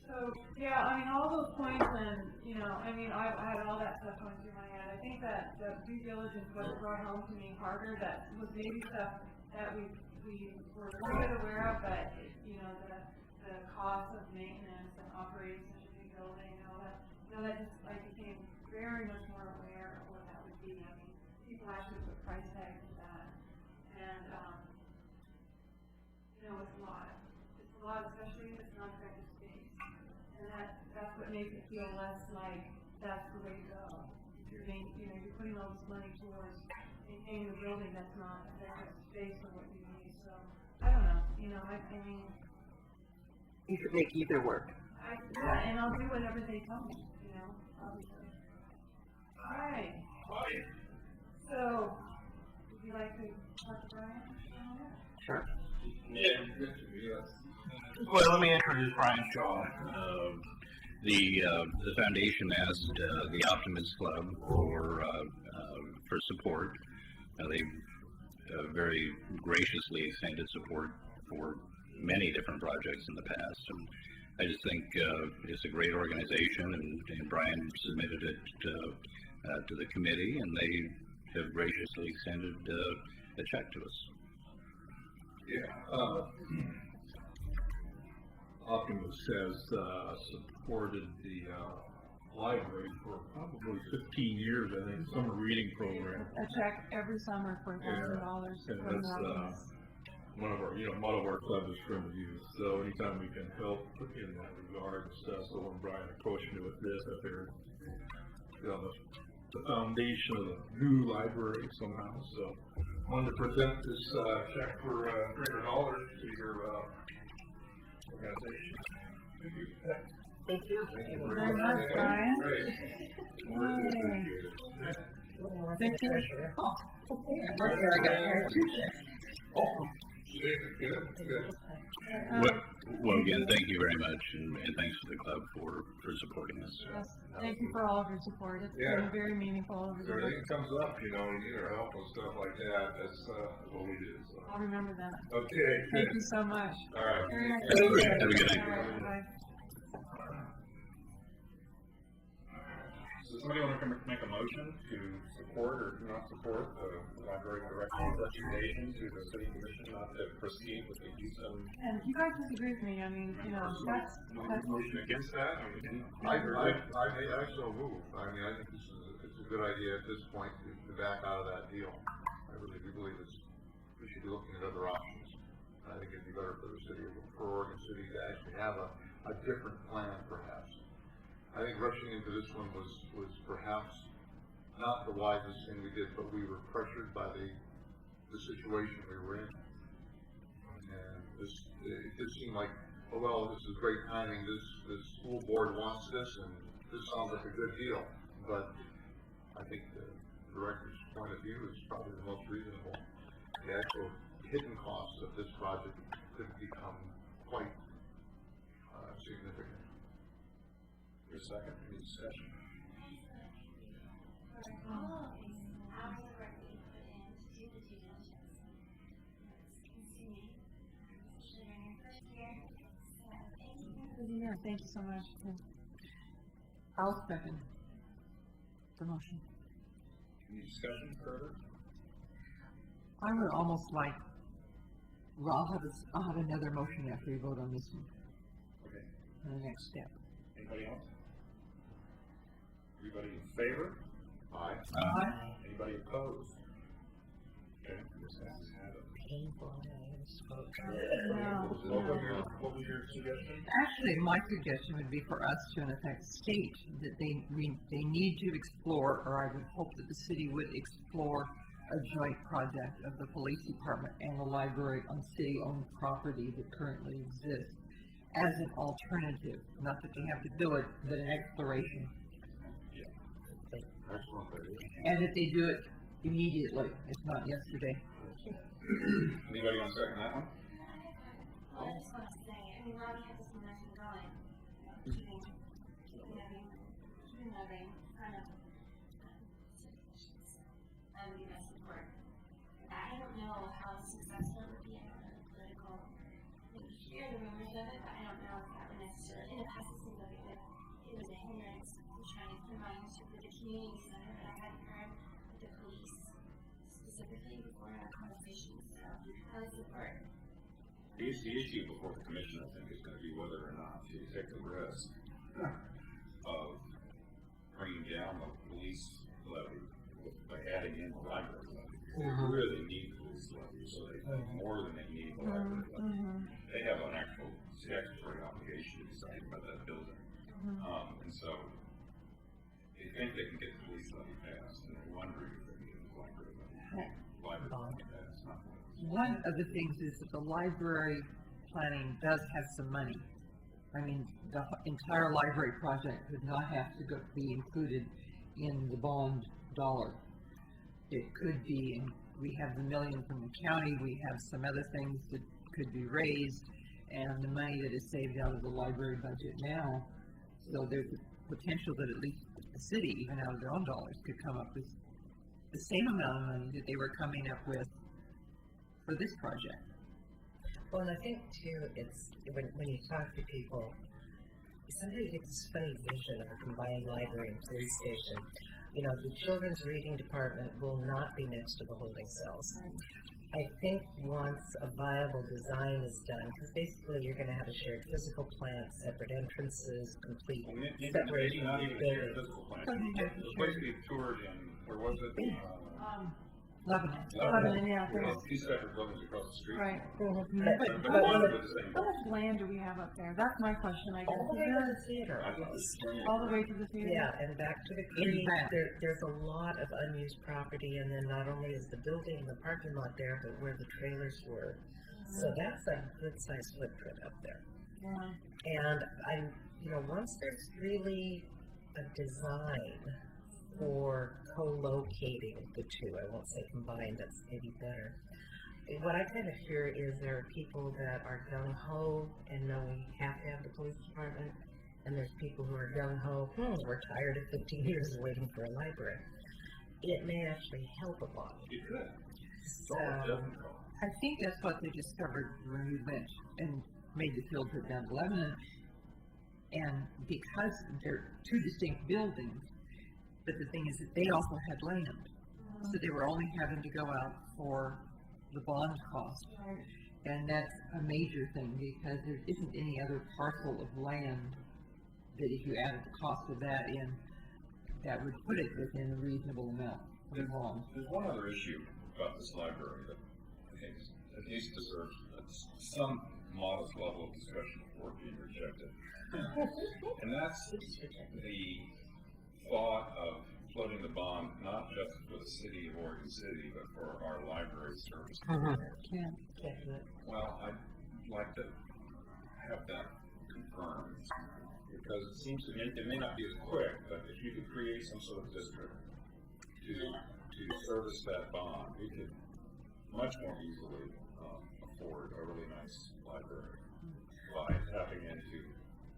So, yeah, I mean, all those points and, you know, I mean, I had all that stuff going through my head. I think that the due diligence was brought home to me harder. That was maybe stuff that we were a little bit aware of, but, you know, the cost of maintenance and operating such a big building and all that, you know, that just, I became very much more aware of what that would be. I mean, people actually put price tags to that. And, you know, it's a lot. It's a lot, especially if it's not effective space. And that's what makes it feel less like that's the way to go. You're putting all this money towards maintaining a building that's not effective space for what you need. So I don't know. You know, I mean, You could make either work. and I'll do whatever they tell me. You know, obviously. All right. So, would you like to talk to Brian? Sure. Well, let me introduce Brian Shaw. The foundation asked the Optimist Club for support. They very graciously extended support for many different projects in the past, and I just think it's a great organization. And Brian submitted it to the committee, and they have graciously extended a check to us. Yeah. Optimus has supported the library for probably 15 years, I think, summer reading program. A check every summer for $1,000 And from that's Optimus. one of our clubs is from the youth. So anytime we can help in that regard and stuff. So when Brian approached me with this, I figured, you know, the foundation of the new library somehow. So I wanted to present this check for $300 to your organization. Thank you. Thank you. Thank you very much, Brian. Great. Thank you. Well, again, thank you very much, and thanks to the club for supporting us. Yes, thank you for all of your support. It's Yeah. been very meaningful over If the anything years. comes up, you know, you need our help and stuff like that, that's what we do. So. I'll remember that. Okay. Thank you so much. All right. Very nice Have a to good- meet you. have a good night. All right, bye. Does somebody want to make a motion to support or to not support the library director's recommendation to the city commission not to proceed with the use of? And you guys disagree with me, I mean, you know, that's, Motion against that? I so move. I mean, I think it's a good idea at this point to back out of that deal. I really do believe we should be looking at other options. I think it'd be better for the city, for Oregon City to actually have a different plan perhaps. I think rushing into this one was perhaps not the wisest thing we did, but we were pressured by the situation we were in. And it just seemed like, oh well, this is great timing, this school board wants this, and this sounds like a good deal. But I think the director's point of view is probably the most reasonable. The actual hidden costs of this project could become quite significant. For a second, any discussion? All of these hours of work that you put in to do the due diligence, it's consuming, especially during your first year. So thank you. yeah, thank you so much. Yeah. I'll second the motion. Any discussion further? I would almost like, well, I'll have another motion after we vote on this one, Okay. on the next step. Anybody else? Everybody in favor? Aye. Aye. Anybody opposed? Okay, this has had it. painful. I spoke. What was your suggestion? Actually, my suggestion would be for us to, in effect, state that they need to explore, or I would hope that the city would explore a joint project of the police department and the library on city-owned property that currently exists as an alternative. Not that they have to do it, but an exploration. And that they do it immediately, if not yesterday. Anybody want to second that one? Well, I just want to say, I mean, we already have this momentum going, keeping moving, kind of, I would be my support. I don't know how successful it would be, I don't know the political, maybe hear the rumors of it, but I don't know if that would necessarily, in the past it seemed like it was a hindrance to trying to combine with the community center that I hadn't heard with the police specifically before in our conversations, so I would support. The issue before the commission, I think, is going to be whether or not to take the risk of bringing down the police levy by adding in the library levy. They really need police levy, so they think more than they need the library levy. They have an actual statutory obligation to decide about that building. And so they think they can get the police levy passed, and they're wondering if they can get the library levy passed. One of the things is that the library planning does have some money. I mean, the entire library project could not have to be included in the bond dollar. It could be, and we have the $1 million from the county, we have some other things that could be raised, and the money that is saved out of the library budget now. So there's a potential that at least the city, even out of their own dollars, could come up with the same amount of money that they were coming up with for this project. Well, and I think too, it's when you talk to people, somebody gets this funny vision of a combined library and police station. You know, the children's reading department will not be next to the holding cells. I think once a viable design is done, because basically you're going to have a shared physical plant, separate entrances, complete separation of Not even a shared buildings. physical plan. It was basically toured in, where was it? Lebanon. Lebanon, yeah. Well, two separate buildings across the street. Right. But But How one much- of the same. How much land do we have up there? That's my question, I guess. All the way to the theater. I thought it was All the way to the theater? Yeah, and back to the creek, there's a lot of unused property, and then not only is the building and the parking lot there, but where the trailers were. So that's a good sized footprint up there. Yeah. And once there's really a design for co-locating the two, I won't say combined, that's maybe better. What I kind of hear is there are people that are gung-ho and know we have to have the police department, and there's people who are gung-ho, we're tired of 15 years of waiting for a library. It may actually help a lot. It could. So, I think that's what they discovered when we went and made the field trip down to Lebanon. And because they're two distinct buildings, but the thing is that they also had land. So they were only having to go out for the bond cost. And that's a major thing because there isn't any other parcel of land that if you added the cost of that in, that would put it within a reasonable amount of lawn. There's one other issue about this library that I think at least deserves some modest level of discussion before being rejected. And that's the thought of floating the bond not just for the city of Oregon City, but for our library service. Well, I'd like to have that confirmed because it seems to me it may not be as quick, but if you could create some sort of district to service that bond, we could much more easily afford a really nice library by tapping into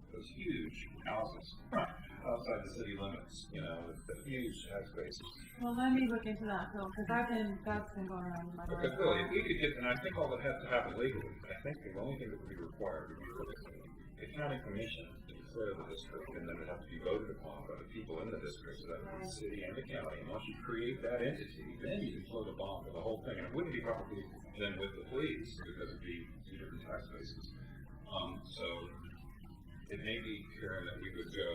those huge houses outside the city limits, the huge tax bases. Well, let me look into that, Phil, because that's been going around in my mind. Because really, if we could get, and I think all that has to happen legally, I think the only thing that would be required would be for the county commission to declare the district, and then it would have to be voted upon by the people in the district, so that would be the city and the county. And once you create that entity, then you can float a bond for the whole thing, and it wouldn't be probably then with the police, because it'd be two different tax bases. So it may be, Karen, that we would go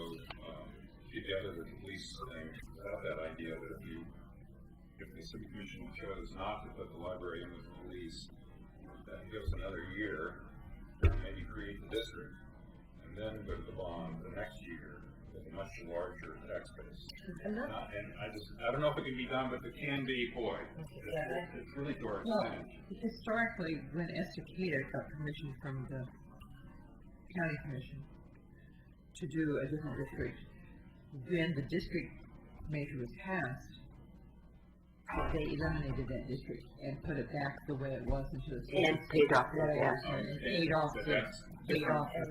together with the police thing without that idea that if the city commission chose not to put the library in with the police, then give us another year to maybe create the district, and then go to the bond the next year with a much larger tax base. And that, And I don't know if it can be done, but if it can be, boy, it's really to our Well, advantage. historically, when Estacada got permission from the county commission to do a different district, then the district measure was passed, they eliminated that district and put it back the way it was into the state. And paid off the debt. And paid off the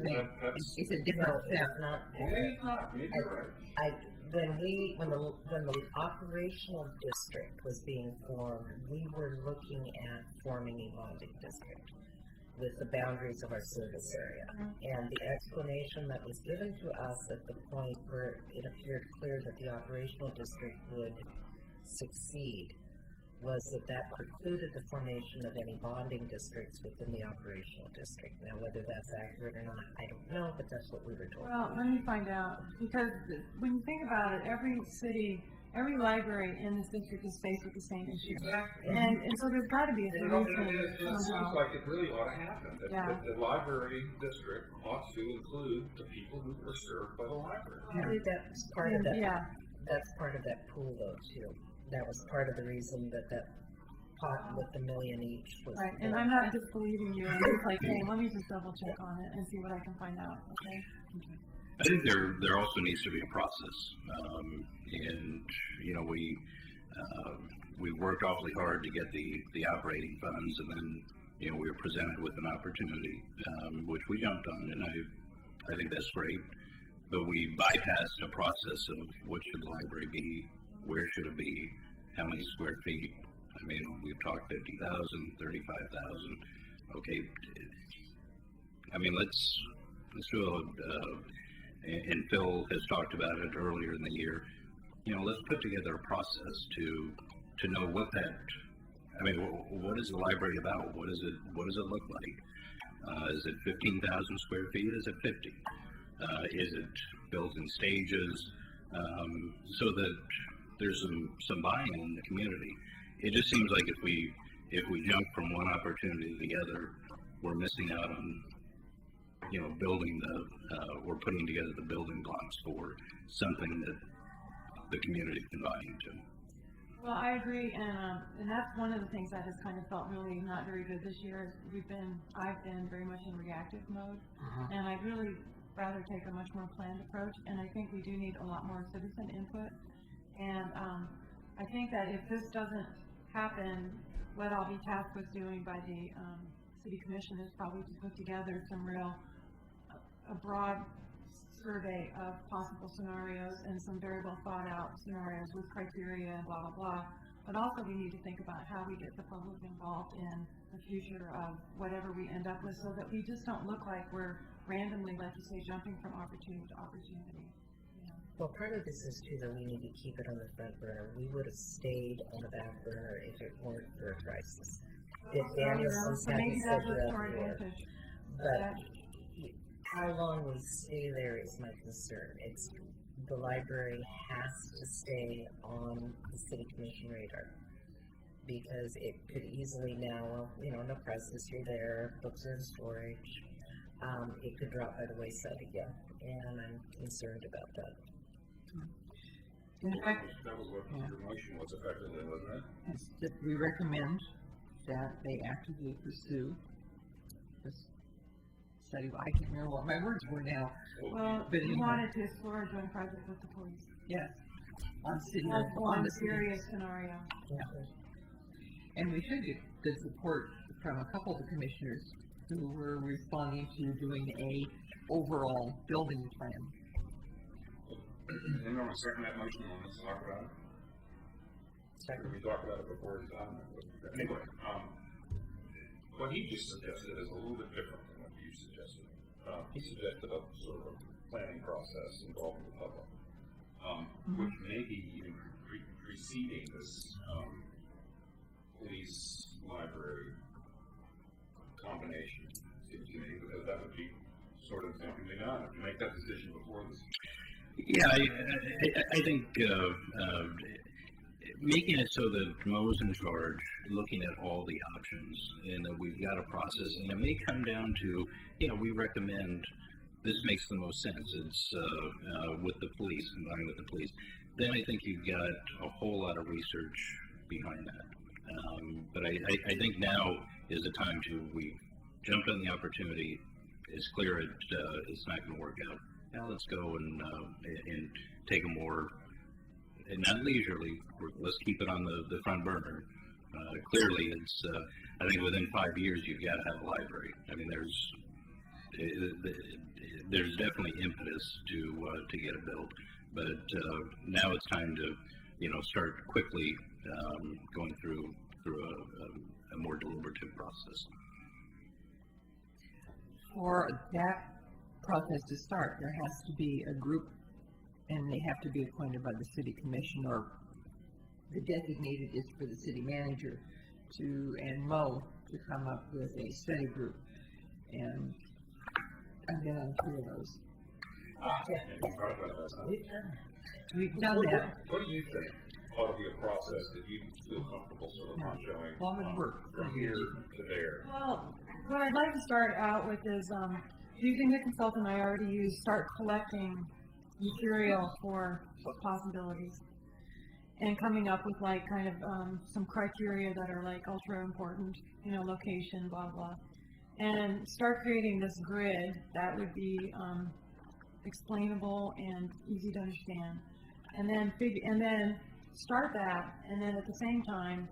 thing. It's a different no, step. it's not. Maybe not, maybe you're right. When the operational district was being formed, we were looking at forming a bonding district with the boundaries of our service area. And the explanation that was given to us at the point where it appeared clear that the operational district would succeed was that precluded the formation of any bonding districts within the operational district. Now, whether that's accurate or not, I don't know, but that's what we were told. Well, let me find out, because when you think about it, every city, every library in this district is faced with the same issue. And so there's gotta be a It solution seems somehow. like it really ought to happen, Yeah. that the library district ought to include the people who are served by the library. I think that's part of that. Yeah, That's part of that pool, though, too. That was part of the reason that pot with the million each was. right, and I'm not disbelieving you, I'm just like, hey, let me just double check on it and see what I can find out, okay? I think there also needs to be a process, and you know we worked awfully hard to get the operating funds, and then you know we were presented with an opportunity, which we jumped on, and I think that's great. But we bypassed a process of what should the library be, where should it be, how many square feet. I mean, we've talked 50,000, 35,000. Okay, I mean let's do and Phil has talked about it earlier in the year. You know, let's put together a process to know what that. I mean, what is the library about? What does it look like? Is it 15,000 square feet? Is it 50? Is it built in stages? So that there's some buy-in in the community. It just seems like if we jump from one opportunity to the other, we're missing out on building we're putting together the building blocks for something that the community can buy into. Well, I agree, and that's one of the things that has kind of felt really not very good this year. Is I've been very much in reactive mode, and I'd really rather take a much more planned approach. And I think we do need a lot more citizen input. And I think that if this doesn't happen, what I'll be tasked with doing by the City Commission is probably to put together a broad survey of possible scenarios and some very well thought out scenarios with criteria and blah, blah, blah. But also we need to think about how we get the public involved in the future of whatever we end up with so that we just don't look like we're randomly, like you say, jumping from opportunity to opportunity. Well, part of this is too that we need to keep it on the front burner. We would have stayed on the back burner if it weren't for a crisis. If Danielson's So hadn't maybe said that's what's that our before. advantage. But how long we stay there is my concern. The library has to stay on the city commission radar because it could easily now, no crisis, you're there, books are in storage. It could drop by the wayside again, and I'm concerned about that. In fact, That was what your motion was effectively, wasn't it? that we recommend that they actively pursue this study. I can't remember what my words were now. Well, But we anyhow. wanted to explore a joint project with the police. Yes. On city, That's on one the city. serious scenario. And we should get good support from a couple of the commissioners who were responding to doing a overall building plan. Anyone want to second that motion, want to talk about it? Second. We talked about it before it's on. Anyway, what he just suggested is a little bit different than what you suggested. He suggested a sort of a planning process involving the public, which may be even preceding this police library combination, seems to me, because that would be sort of something we know, to make that decision before this. Yeah, I think making it so that Mo's in charge, looking at all the options, and that we've got a process, and it may come down to, we recommend this makes the most sense. It's with the police, combining with the police. Then I think you've got a whole lot of research behind that. But I think now is the time we jumped on the opportunity. It's clear it's not going to work out. Now let's go and take a more, and not leisurely, let's keep it on the front burner. Clearly, it's, I think within 5 years, you've got to have a library. I mean, there's definitely impetus to get it built, but now it's time to, start quickly going through a more deliberative process. For that process to start, there has to be a group, and they have to be appointed by the city commission, or the designated is for the city manager and Mo to come up with a study group. And I've been on 2 of those. We've done that. What do you think ought to be a process that you feel comfortable sort of on showing Long would work. from here to there? Well, what I'd like to start out with is using the consultant I already used, start collecting material for possibilities and coming up with kind of some criteria that are ultra important, location, blah, blah, and start creating this grid that would be explainable and easy to understand, and then start that, and then at the same time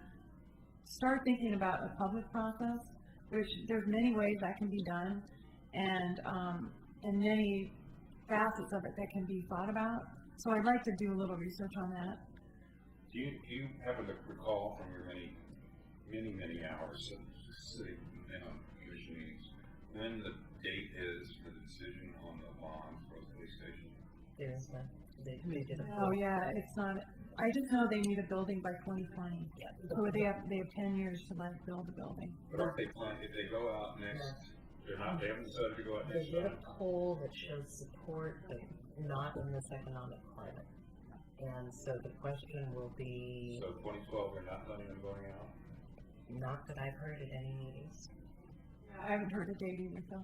start thinking about a public process, which there's many ways that can be done, and many facets of it that can be thought about. So I'd like to do a little research on that. Do you happen to recall from your many hours of city commission meetings when the date is for the decision on the bond for the police station? There's that. They did a Oh yeah, it's not. I just know they need a building by 2020. Yeah. So they have 10 years to build a building. But aren't they planning, if they go out next, they haven't decided to go out They next did a time? poll that showed support, but not in this economic climate. And so the question will be, So 2012, they're not planning on going out? not that I've heard at any meetings. I haven't heard a date either, so.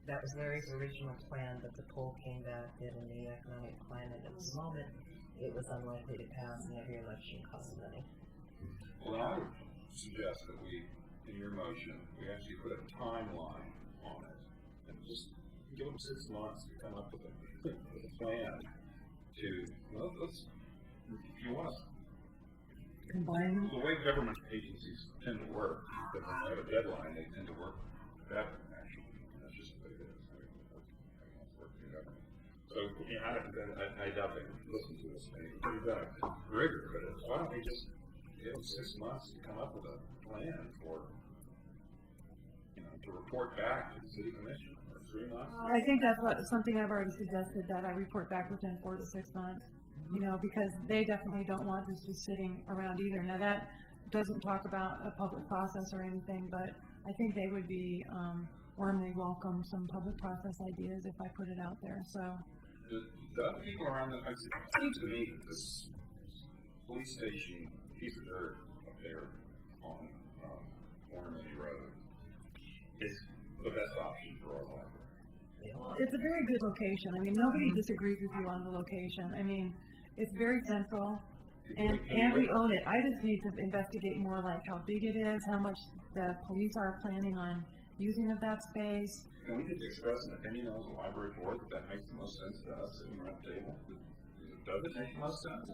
That was Larry's original plan, but the poll came back that in the economic climate at the moment, it was unlikely to pass, and every election costs money. Well, then I would suggest that we, in your motion, we actually put a timeline on it, and just give them 6 months to come up with a plan to, well, let's, if you want to, Combine. the way government agencies tend to work, if they have a deadline, they tend to work better, actually. That's just the way it is. Everyone's working in government. So, I doubt they listen to us, maybe. We've got a rigor, but why don't we just give them 6 months to come up with a plan for, to report back to the city commission, or 3 months? I think that's something I've already suggested, that I report back within 4 to 6 months. Because they definitely don't want this just sitting around either. Now that doesn't talk about a public process or anything, but I think they would be warmly welcome some public process ideas if I put it out there. So The other people around it seem to me that this police station piece of dirt up there on Ormond Road is the best option for our library. it's a very good location. I mean, nobody disagrees with you on the location. I mean, it's very central, and we own it. I just need to investigate more, like how big it is, how much the police are planning on using of that space. Can we just express an opinion as a library board that makes the most sense to us sitting around the table? Does it make the most sense?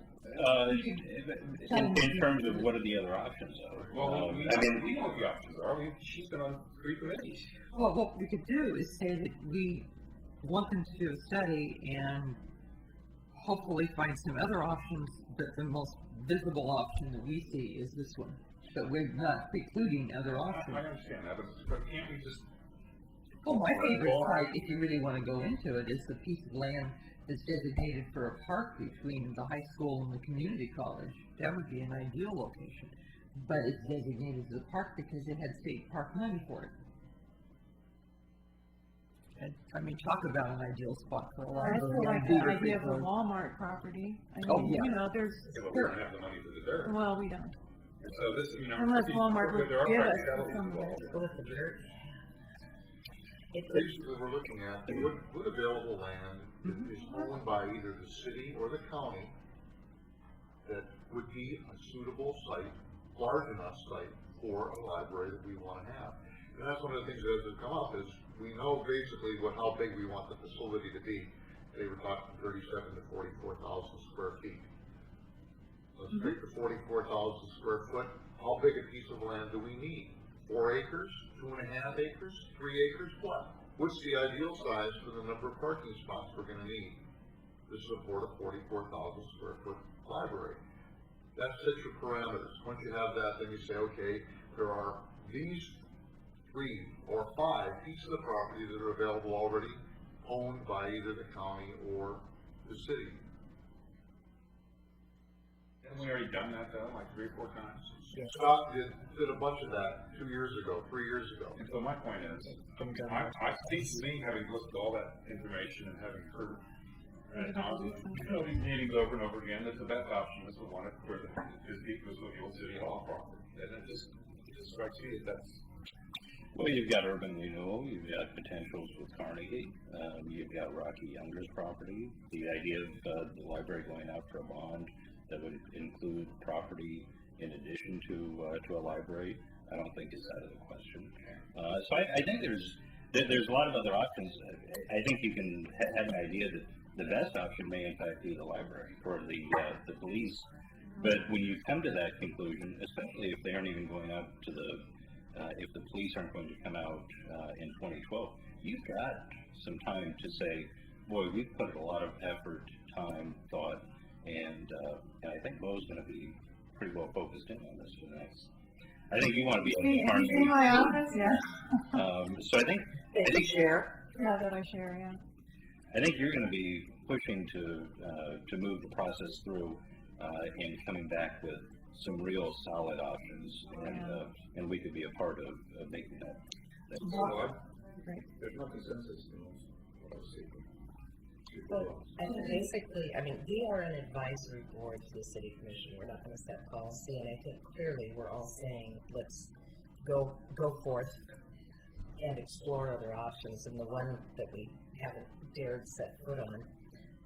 In terms of what are the other options, though? Well, we know what the options are. She's been on 3 committees. Well, what we could do is say that we want them to do a study and hopefully find some other options, but the most visible option that we see is this one. But we're not precluding other options. I understand that, but can't we just... Well, my favorite site, if you really want to go into it, is the piece of land that's designated for a park between the high school and the community college. That would be an ideal location. But it's designated as a park because it had state park money for it. I mean, talk about an ideal spot for a I library. feel like Beaver the Creek idea of a Road. Walmart property. I Oh, mean, yeah. you know, there's, Yeah, but we don't have the money to do that. well, we don't. So this, you know. Unless Walmart would there are give us practicalities some of involved. it. With the dirt. It, Basically, we're looking at what available land is owned by either the city or the county that would be a suitable site, large enough site for a library that we want to have. And that's one of the things that has come up is we know basically how big we want the facility to be. They were talking 37 to 44,000 square feet. Let's take the 44,000 square foot. How big a piece of land do we need? 4 acres, 2.5 acres, 3 acres, what? What's the ideal size for the number of parking spots we're gonna need to support a 44,000 square foot library? That sets your parameters. Once you have that, then you say, okay, there are these 3 or 5 pieces of property that are available already, owned by either the county or the city. Haven't we already done that though, like 3 or 4 times? Scott did a bunch of that 2 years ago, 3 years ago. And so my point is, I think to me, having looked at all that information and having heard these meetings over and over again, that the best option is the one where is the old city hall property. And it just strikes me that that's. Well, you've got urban renewal, you've got potentials with Carnegie, you've got Rocky Younger's property. The idea of the library going out for a bond that would include property in addition to a library, I don't think is out of the question. So I think there's a lot of other options. I think you can have an idea that the best option may in fact be the library or the police. But when you come to that conclusion, especially if they aren't even going out to if the police aren't going to come out in 2012, you've got some time to say, boy, we've put a lot of effort, time, thought, and I think Mo's going to be pretty well focused in on this for the next. I think you want to be Have you seen my office? Yeah. So I think share. Yeah, that I share, yeah. I think you're going to be pushing to move the process through and coming back with some real solid options, and we could be a part of making that. There's no consensus in what I was seeking. Well, I think basically, I mean, we are an advisory board to the city commission. We're not going to set policy, and I think clearly we're all saying, let's go forth and explore other options. And the one that we haven't dared set foot on,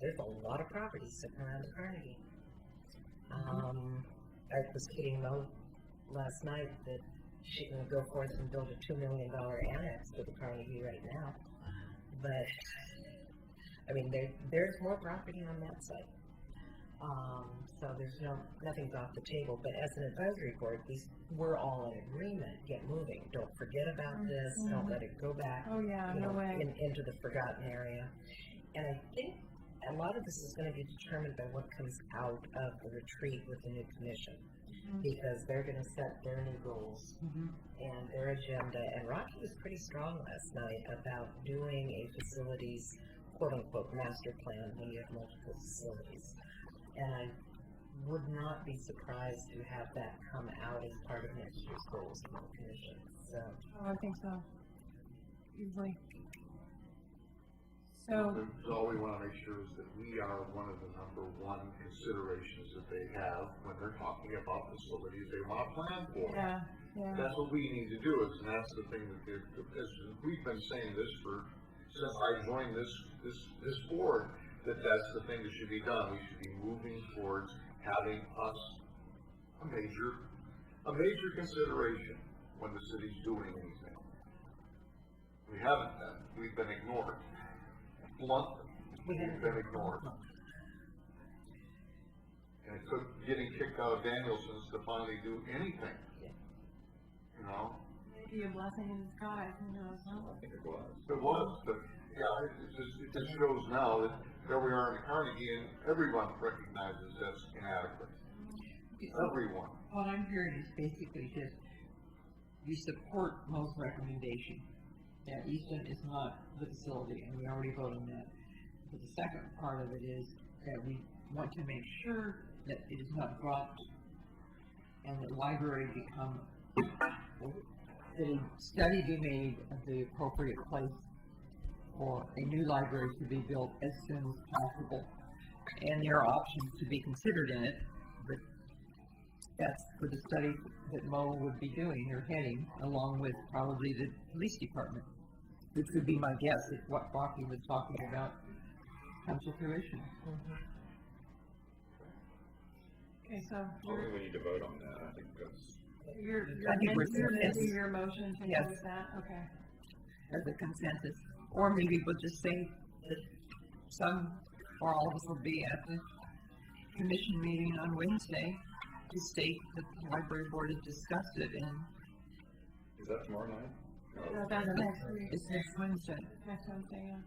there's a lot of properties sitting around the Carnegie. I was kidding Mo last night that she can go forth and build a $2 million annex to the Carnegie right now, but I mean, there's more property on that site. So there's nothing's off the table. But as an advisory board, we're all in agreement. Get moving. Don't forget about this. Don't let it go back. Oh yeah, no way. Into the forgotten area. And I think a lot of this is going to be determined by what comes out of the retreat with the new commission, because they're going to set their new goals and their agenda. And Rocky was pretty strong last night about doing a facilities quote-unquote master plan when you have multiple facilities. And I would not be surprised to have that come out as part of next year's goals from the commission. So I think so. Easily. So all we want to make sure is that we are one of the number one considerations that they have when they're talking about facilities they want to plan for. yeah. That's what we need to do, and that's the thing that we've been saying this since I joined this board, that's the thing that should be done. We should be moving towards having us a major consideration when the city's doing anything. We haven't been. We've been ignored. Bluntly, we've been ignored. And it took getting kicked out of Danielson's to finally do anything. You know? Maybe a blessing in disguise, who knows, huh? I think it was. It was, but yeah, it just shows now that there we are in Carnegie and everyone recognizes that's inadequate. Everyone. What I'm hearing is basically just, you support Mo's recommendation that Easton is not the facility, and we already voted on that. But the second part of it is that we want to make sure that it is not dropped and the library become, that a study be made of the appropriate place for a new library to be built as soon as possible. And there are options to be considered in it, but that's for the study that Mo would be doing or heading, along with probably the police department, which would be my guess if what Rocky was talking about comes to fruition. Okay, so I think we need to vote on that. I think that's, you're I think we're amending yes. your motion to Yes. go with that? Okay. As a consensus, or maybe we'll just say that some or all of us will be at the commission meeting on Wednesday to state that the library board has discussed it, and is that tomorrow night? So that's next week, it's next Wednesday. next Wednesday, yeah.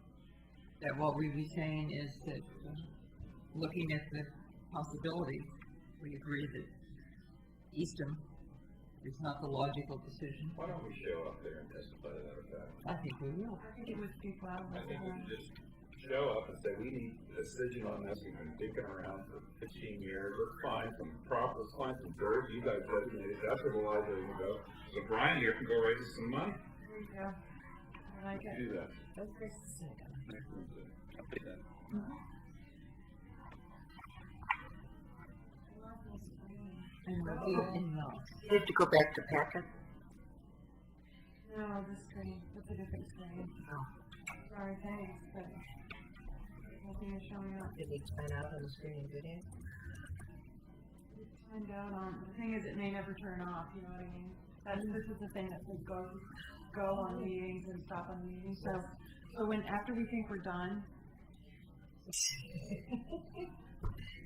That what we be saying is that, looking at the possibility, we agree that Eastham is not the logical decision. Why don't we show up there and testify to that effect? I think we will. I think it would speak loud. I think we can just show up and say, we need a decision on this, we've been digging around for 15 years, let's find some let's find some dirt, you guys designated, that's where the library will go. So Brian here can go raise us some money. There you go. I like it. Do that. That's very sick. Next Wednesday. And we'll do it in Knox. You have to go back to packet? No, this screen, it's a different screen. Oh. Sorry, thanks, but nothing is showing up. Did we find out on the screen video? Find out on, the thing is, it may never turn off, you know what I mean? This is the thing that says go on meetings and stop on meetings, so when, after we think we're done,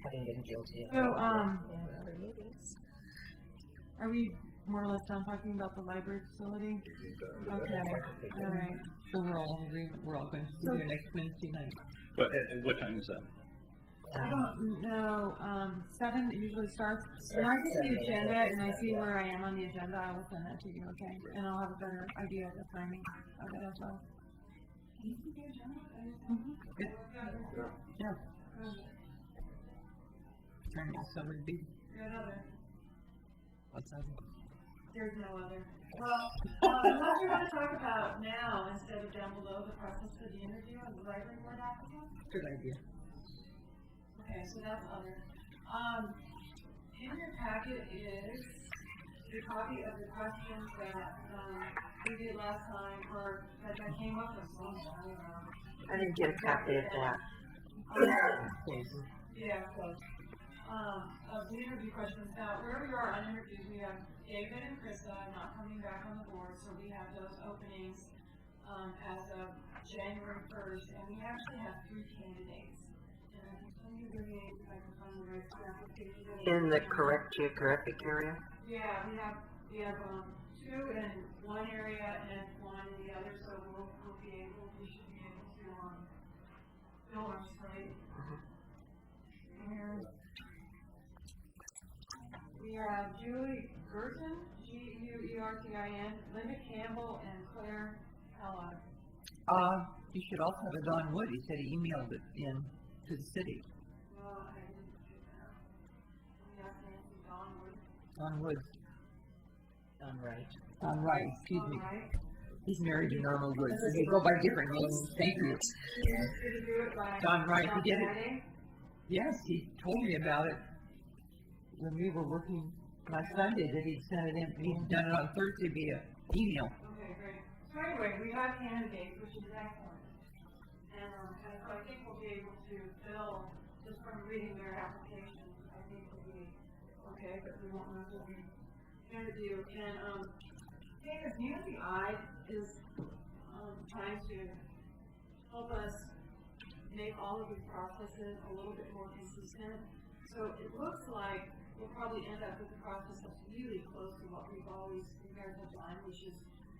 Having been guilty of So, other meetings. are we more or less done talking about the library facility? Okay, all right. So we're all in agreement, we're all going to be there next Wednesday night. But at what time is that? I don't know, 7 usually starts, when I get the agenda and I see where I am on the agenda, I will send that to you, okay? And I'll have a better idea of the timing of it as well. Yeah. Turning so would be, what's that? There's no other. Well, what you're gonna talk about now, instead of down below, the process for the interview and the library board applicant? Good idea. Okay, so that's other. In your packet is a copy of the questions that, we did last time, or that I came up with some, I don't know. I didn't get a copy of that. Yeah, close. Of the interview questions. Now, where we are on interviews, we have David and Krista not coming back on the board, so we have those openings, as of January 1st, and we actually have 3 candidates. And I can tell you the names if I can find the right application. In the correct geographic area? Yeah, we have 2 in one area and 1 in the other, so we should be able to, fill our slate. Here. We have Julie Gertin, Guertin, Linda Campbell, and Claire Kellogg. You should also have a Don Wood, he said he emailed it in to the city. Well, I didn't do that. We have Nancy Donwood. Don Wood, Done right. Don Wright, excuse me. Right. He's married to Norma Wood, so they go by different names, thank you. Did do it by Don Wright, he did it. Friday? Yes, he told me about it when we were working last Sunday, that he'd sent it in, he'd done it on Thursday via email. Okay, great. So anyway, we have candidates, which is excellent. And so I think we'll be able to fill, just from reading their applications, I think we'll be okay, but we won't know until we interview. And, because UCI is, trying to help us make all of these processes a little bit more consistent. So it looks like we'll probably end up with a process that's really close to what we've always compared to done, which is,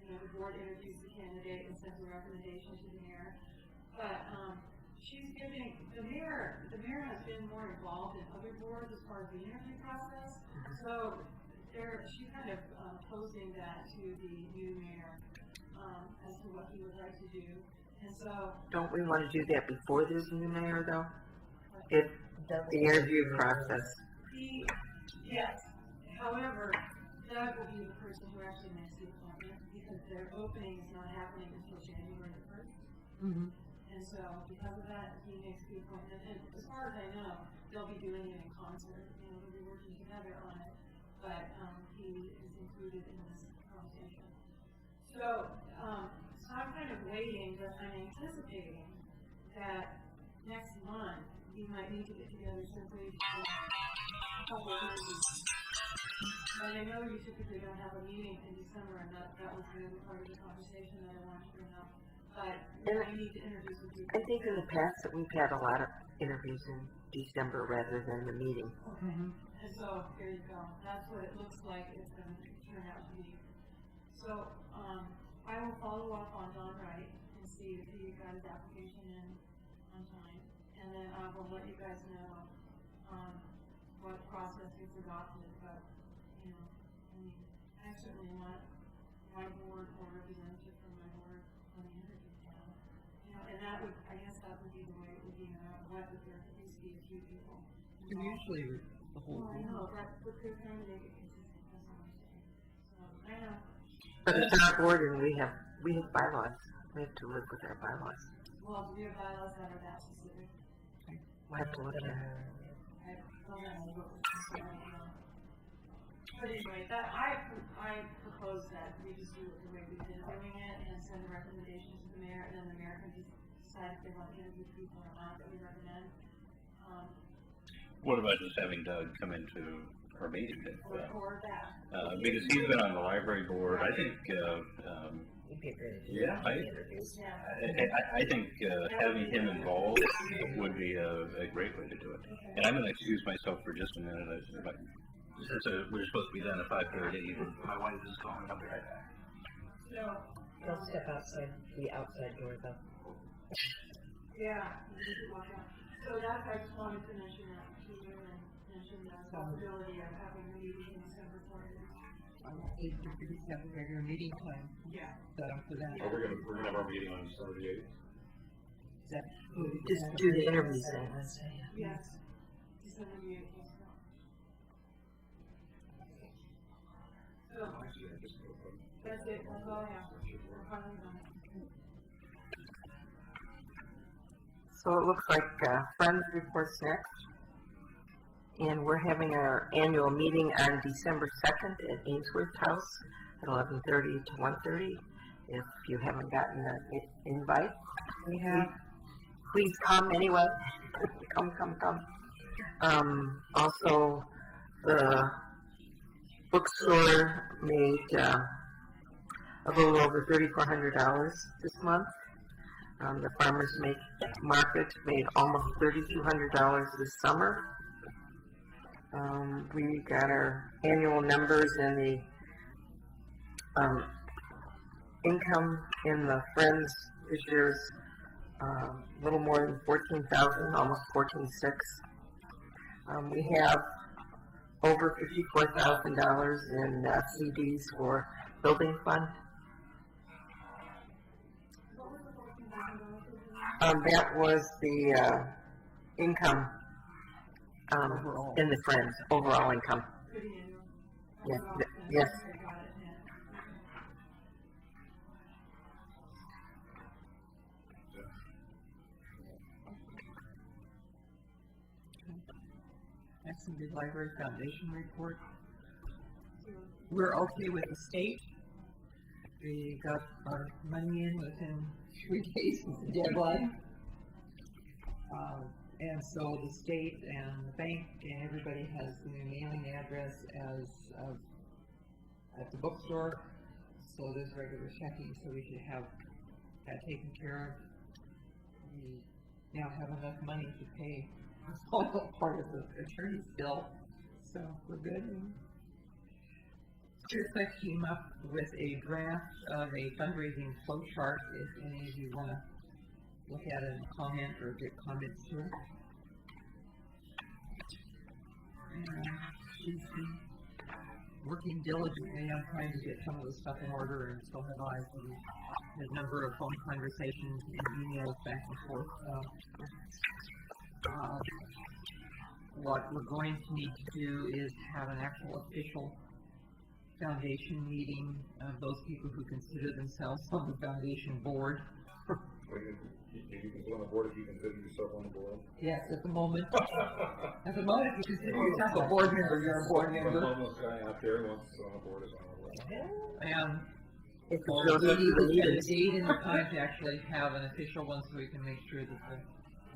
the board interviews the candidate and sends a recommendation to the mayor. But she's giving, the mayor has been more involved in other boards as part of the interview process. So she's kind of posing that to the new mayor as to what he would like to do. And so, Don't we want to do that before there's a new mayor, though? If the interview process. yes. However, Doug will be the person who actually makes the appointment because their opening is not happening until January 1st. Mm-hmm. And so because of that, he makes the appointment, and as far as I know, they'll be doing it in concert, you know, they'll be working together on it, but, he is included in this conversation. So I'm kind of waiting, but I'm anticipating that next month, we might need to get together simply for a couple of interviews. And I know you typically don't have a meeting in December, and that was the other part of the conversation that I wanted to bring up. But we need to interview some people. I think in the past that we've had a lot of interviews in December rather than the meeting. Okay. And so, there you go. That's what it looks like it's going to turn out to be. So, I will follow up on Don Wright and see if he got his application in on time. And then I will let you guys know, what process is adopted. But, you know, I mean, I certainly want my board or representative from my board on the interview panel. You know, and that would, I guess that would be the way it would be, what would there at least be a few people. Usually the whole Well, I group. know, but they're trying to make it consistent, that's what I'm saying. So, I know. But it's our board and we have bylaws. We have to live with our bylaws. Well, do we have bylaws that are that specific? We'll have to look at it. I don't know what was specific, But anyway, that, I propose that we just do it the way we've been doing it and send a recommendation to the mayor, and then the mayor can just decide if they want to interview people or not that we recommend. What about just having Doug come into our meeting? Or that. Because he's been on the library board, I think, He'd be a great yeah, interviews. I think having him involved would be a great way to do it. And I'm going to excuse myself for just a minute. Since we're supposed to be done at 5:30, my wife is calling. I'll be right back. So, Don't step outside the outside door though. yeah, you need to watch out. So that's, I just wanted to mention that to you and mention the possibility of having a meeting in December 4th. If we just have a regular meeting time, Yeah. set up for that. We're gonna have our meeting on December the 8th. Is that Just do the interviews then. Yes. December the 8th, yes. So, that's it, that's all I have. We're finally done. So it looks like Friends reports next. And we're having our annual meeting on December 2nd at Ainsworth House at 11:30 to 1:30. If you haven't gotten an invite, we have? please come anyway. Come. Also, the bookstore made a little over $3,400 this month. The farmers market made almost $3,200 this summer. We got our annual numbers and the income in the Friends this year's a little more than 14,000, almost 14,600. We have over $54,000 in CDs for building fund. That was the income in the Friends, overall income. Yes, yes. That's the Library Foundation report. We're okay with the state. We got our money in within 3 days of the deadline. And so the state and the bank and everybody has the mailing address as of at the bookstore. So there's regular checking, so we should have that taken care of. We now have enough money to pay the final part of the attorney's bill, so we're good. Teresa came up with a draft of a fundraising flow chart if any of you want to look at it and comment or get comments to it. And she's been working diligently on trying to get some of the stuff in order, and so have I. So we had a number of phone conversations and emails back and forth. What we're going to need to do is have an actual official foundation meeting of those people who consider themselves on the foundation board. Well, you can go on the board if you consider yourself on the board. Yes, at the moment, if you consider yourself a board member, you're a board I'm member. homeless guy out there who wants to sit on the board is on the board. And If it we shows up need to the to set a meetings. date and a time to actually have an official one so we can make sure that the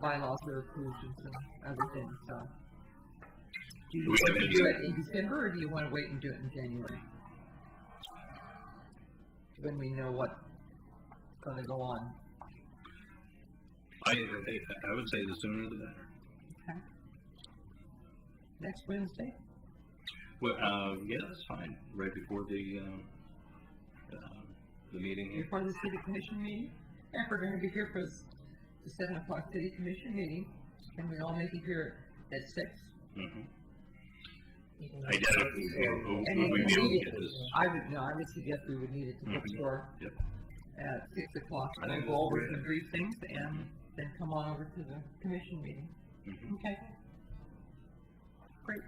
bylaws are approved and some other things, so. Do you We want have to any- do it in December, or do you want to wait and do it in January? When we know what's gonna go on. I would say the sooner the better. Okay. Next Wednesday? Well, yeah, that's fine, right before the meeting here. Before the city commission meeting? And we're gonna be here for the 7 o'clock city commission meeting, and we all make it here at 6. Mm-hmm. I doubt if And we if would be we able to need get it, this. I would suggest we would need it to Mhm. before Yep. at 6 o'clock, I and think we'll go over that's some brief things, and then come on over to the commission meeting. Mhm. Okay? Great.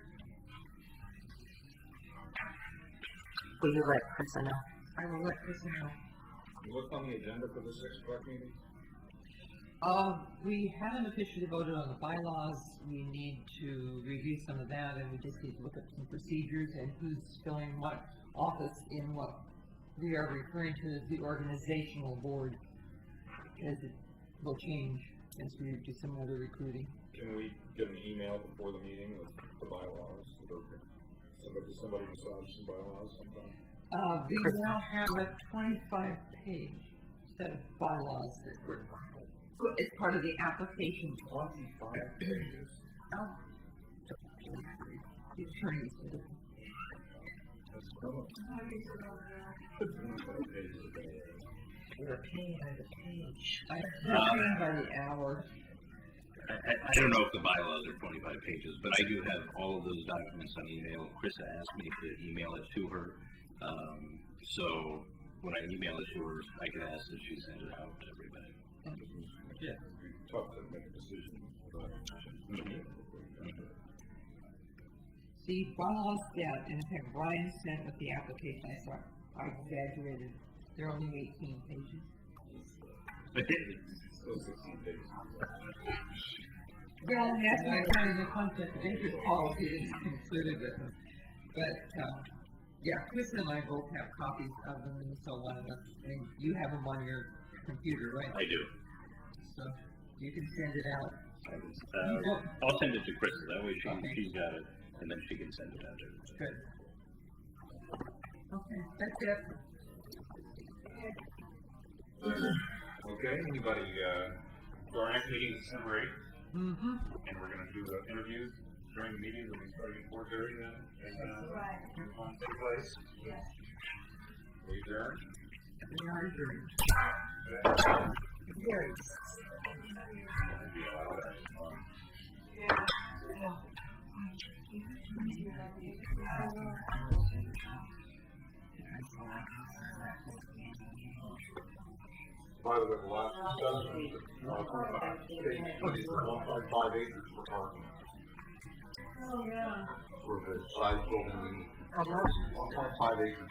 Will you let Chris know? I will let Chris know. What's on the agenda for the 6 o'clock meeting? We haven't officially voted on the bylaws. We need to review some of that, and we just need to look at some procedures and who's filling what office in what we are referring to as the organizational board, as it will change as we do some other recruiting. Can we get an email before the meeting with the bylaws? Somebody massage some bylaws sometime? We now have a 25-page set of bylaws that we're, it's part of the application. 25 pages. The attorneys did it. That's cool. 25 pages a day. We're paying by the page. I'm paying by the hour. I don't know if the bylaws are 25 pages, but I do have all of those documents on email. Chris asked me to email it to her. So when I email it to her, I can ask that she send it out to everybody. Yeah. It's tough to make a decision. The bylaws that, in fact, Brian sent with the application, I exaggerated, they're only 18 pages. Still 16 pages. Well, that's not kind of the concept of interest policy that's included with them. But, yeah, Chris and I both have copies of them, and so one of us, and you have them on your computer, right? I do. So you can send it out. I'll send it to Chris, that way Okay. she's got it, and then she can send it out to everybody. Good. Okay, that's it. Okay, anybody, our next meeting is December 8th, Mm-hmm. and we're gonna do the interviews during the meeting, we'll be starting at 4:30 then, and, on take place. We adjourn. We are adjourned. Very. By the way, the last discussion, page 20, 1.5 acres for parking. Oh, yeah. For the size building, 1.5 acres.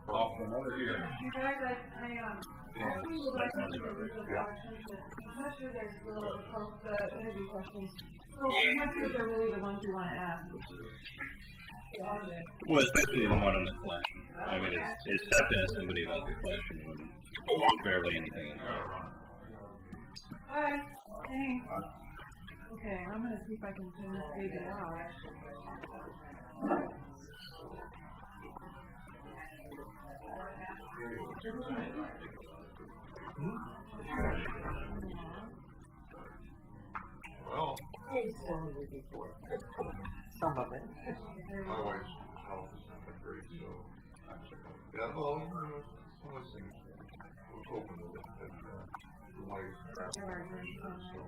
Off another year. You guys, I actually would like to do a little bit I'm not sure there's little interview questions. So I'm not sure they're really the ones you want to ask. Well, especially the one on the collection. I mean, it's tough to ask somebody about the collection when barely anything is going on. Alright, thanks. Okay, I'm gonna see if I can turn this baby out. Well, Some of it. my wife's health is not that great, so, yeah, well, some of those things, I was hoping that, the wife, so,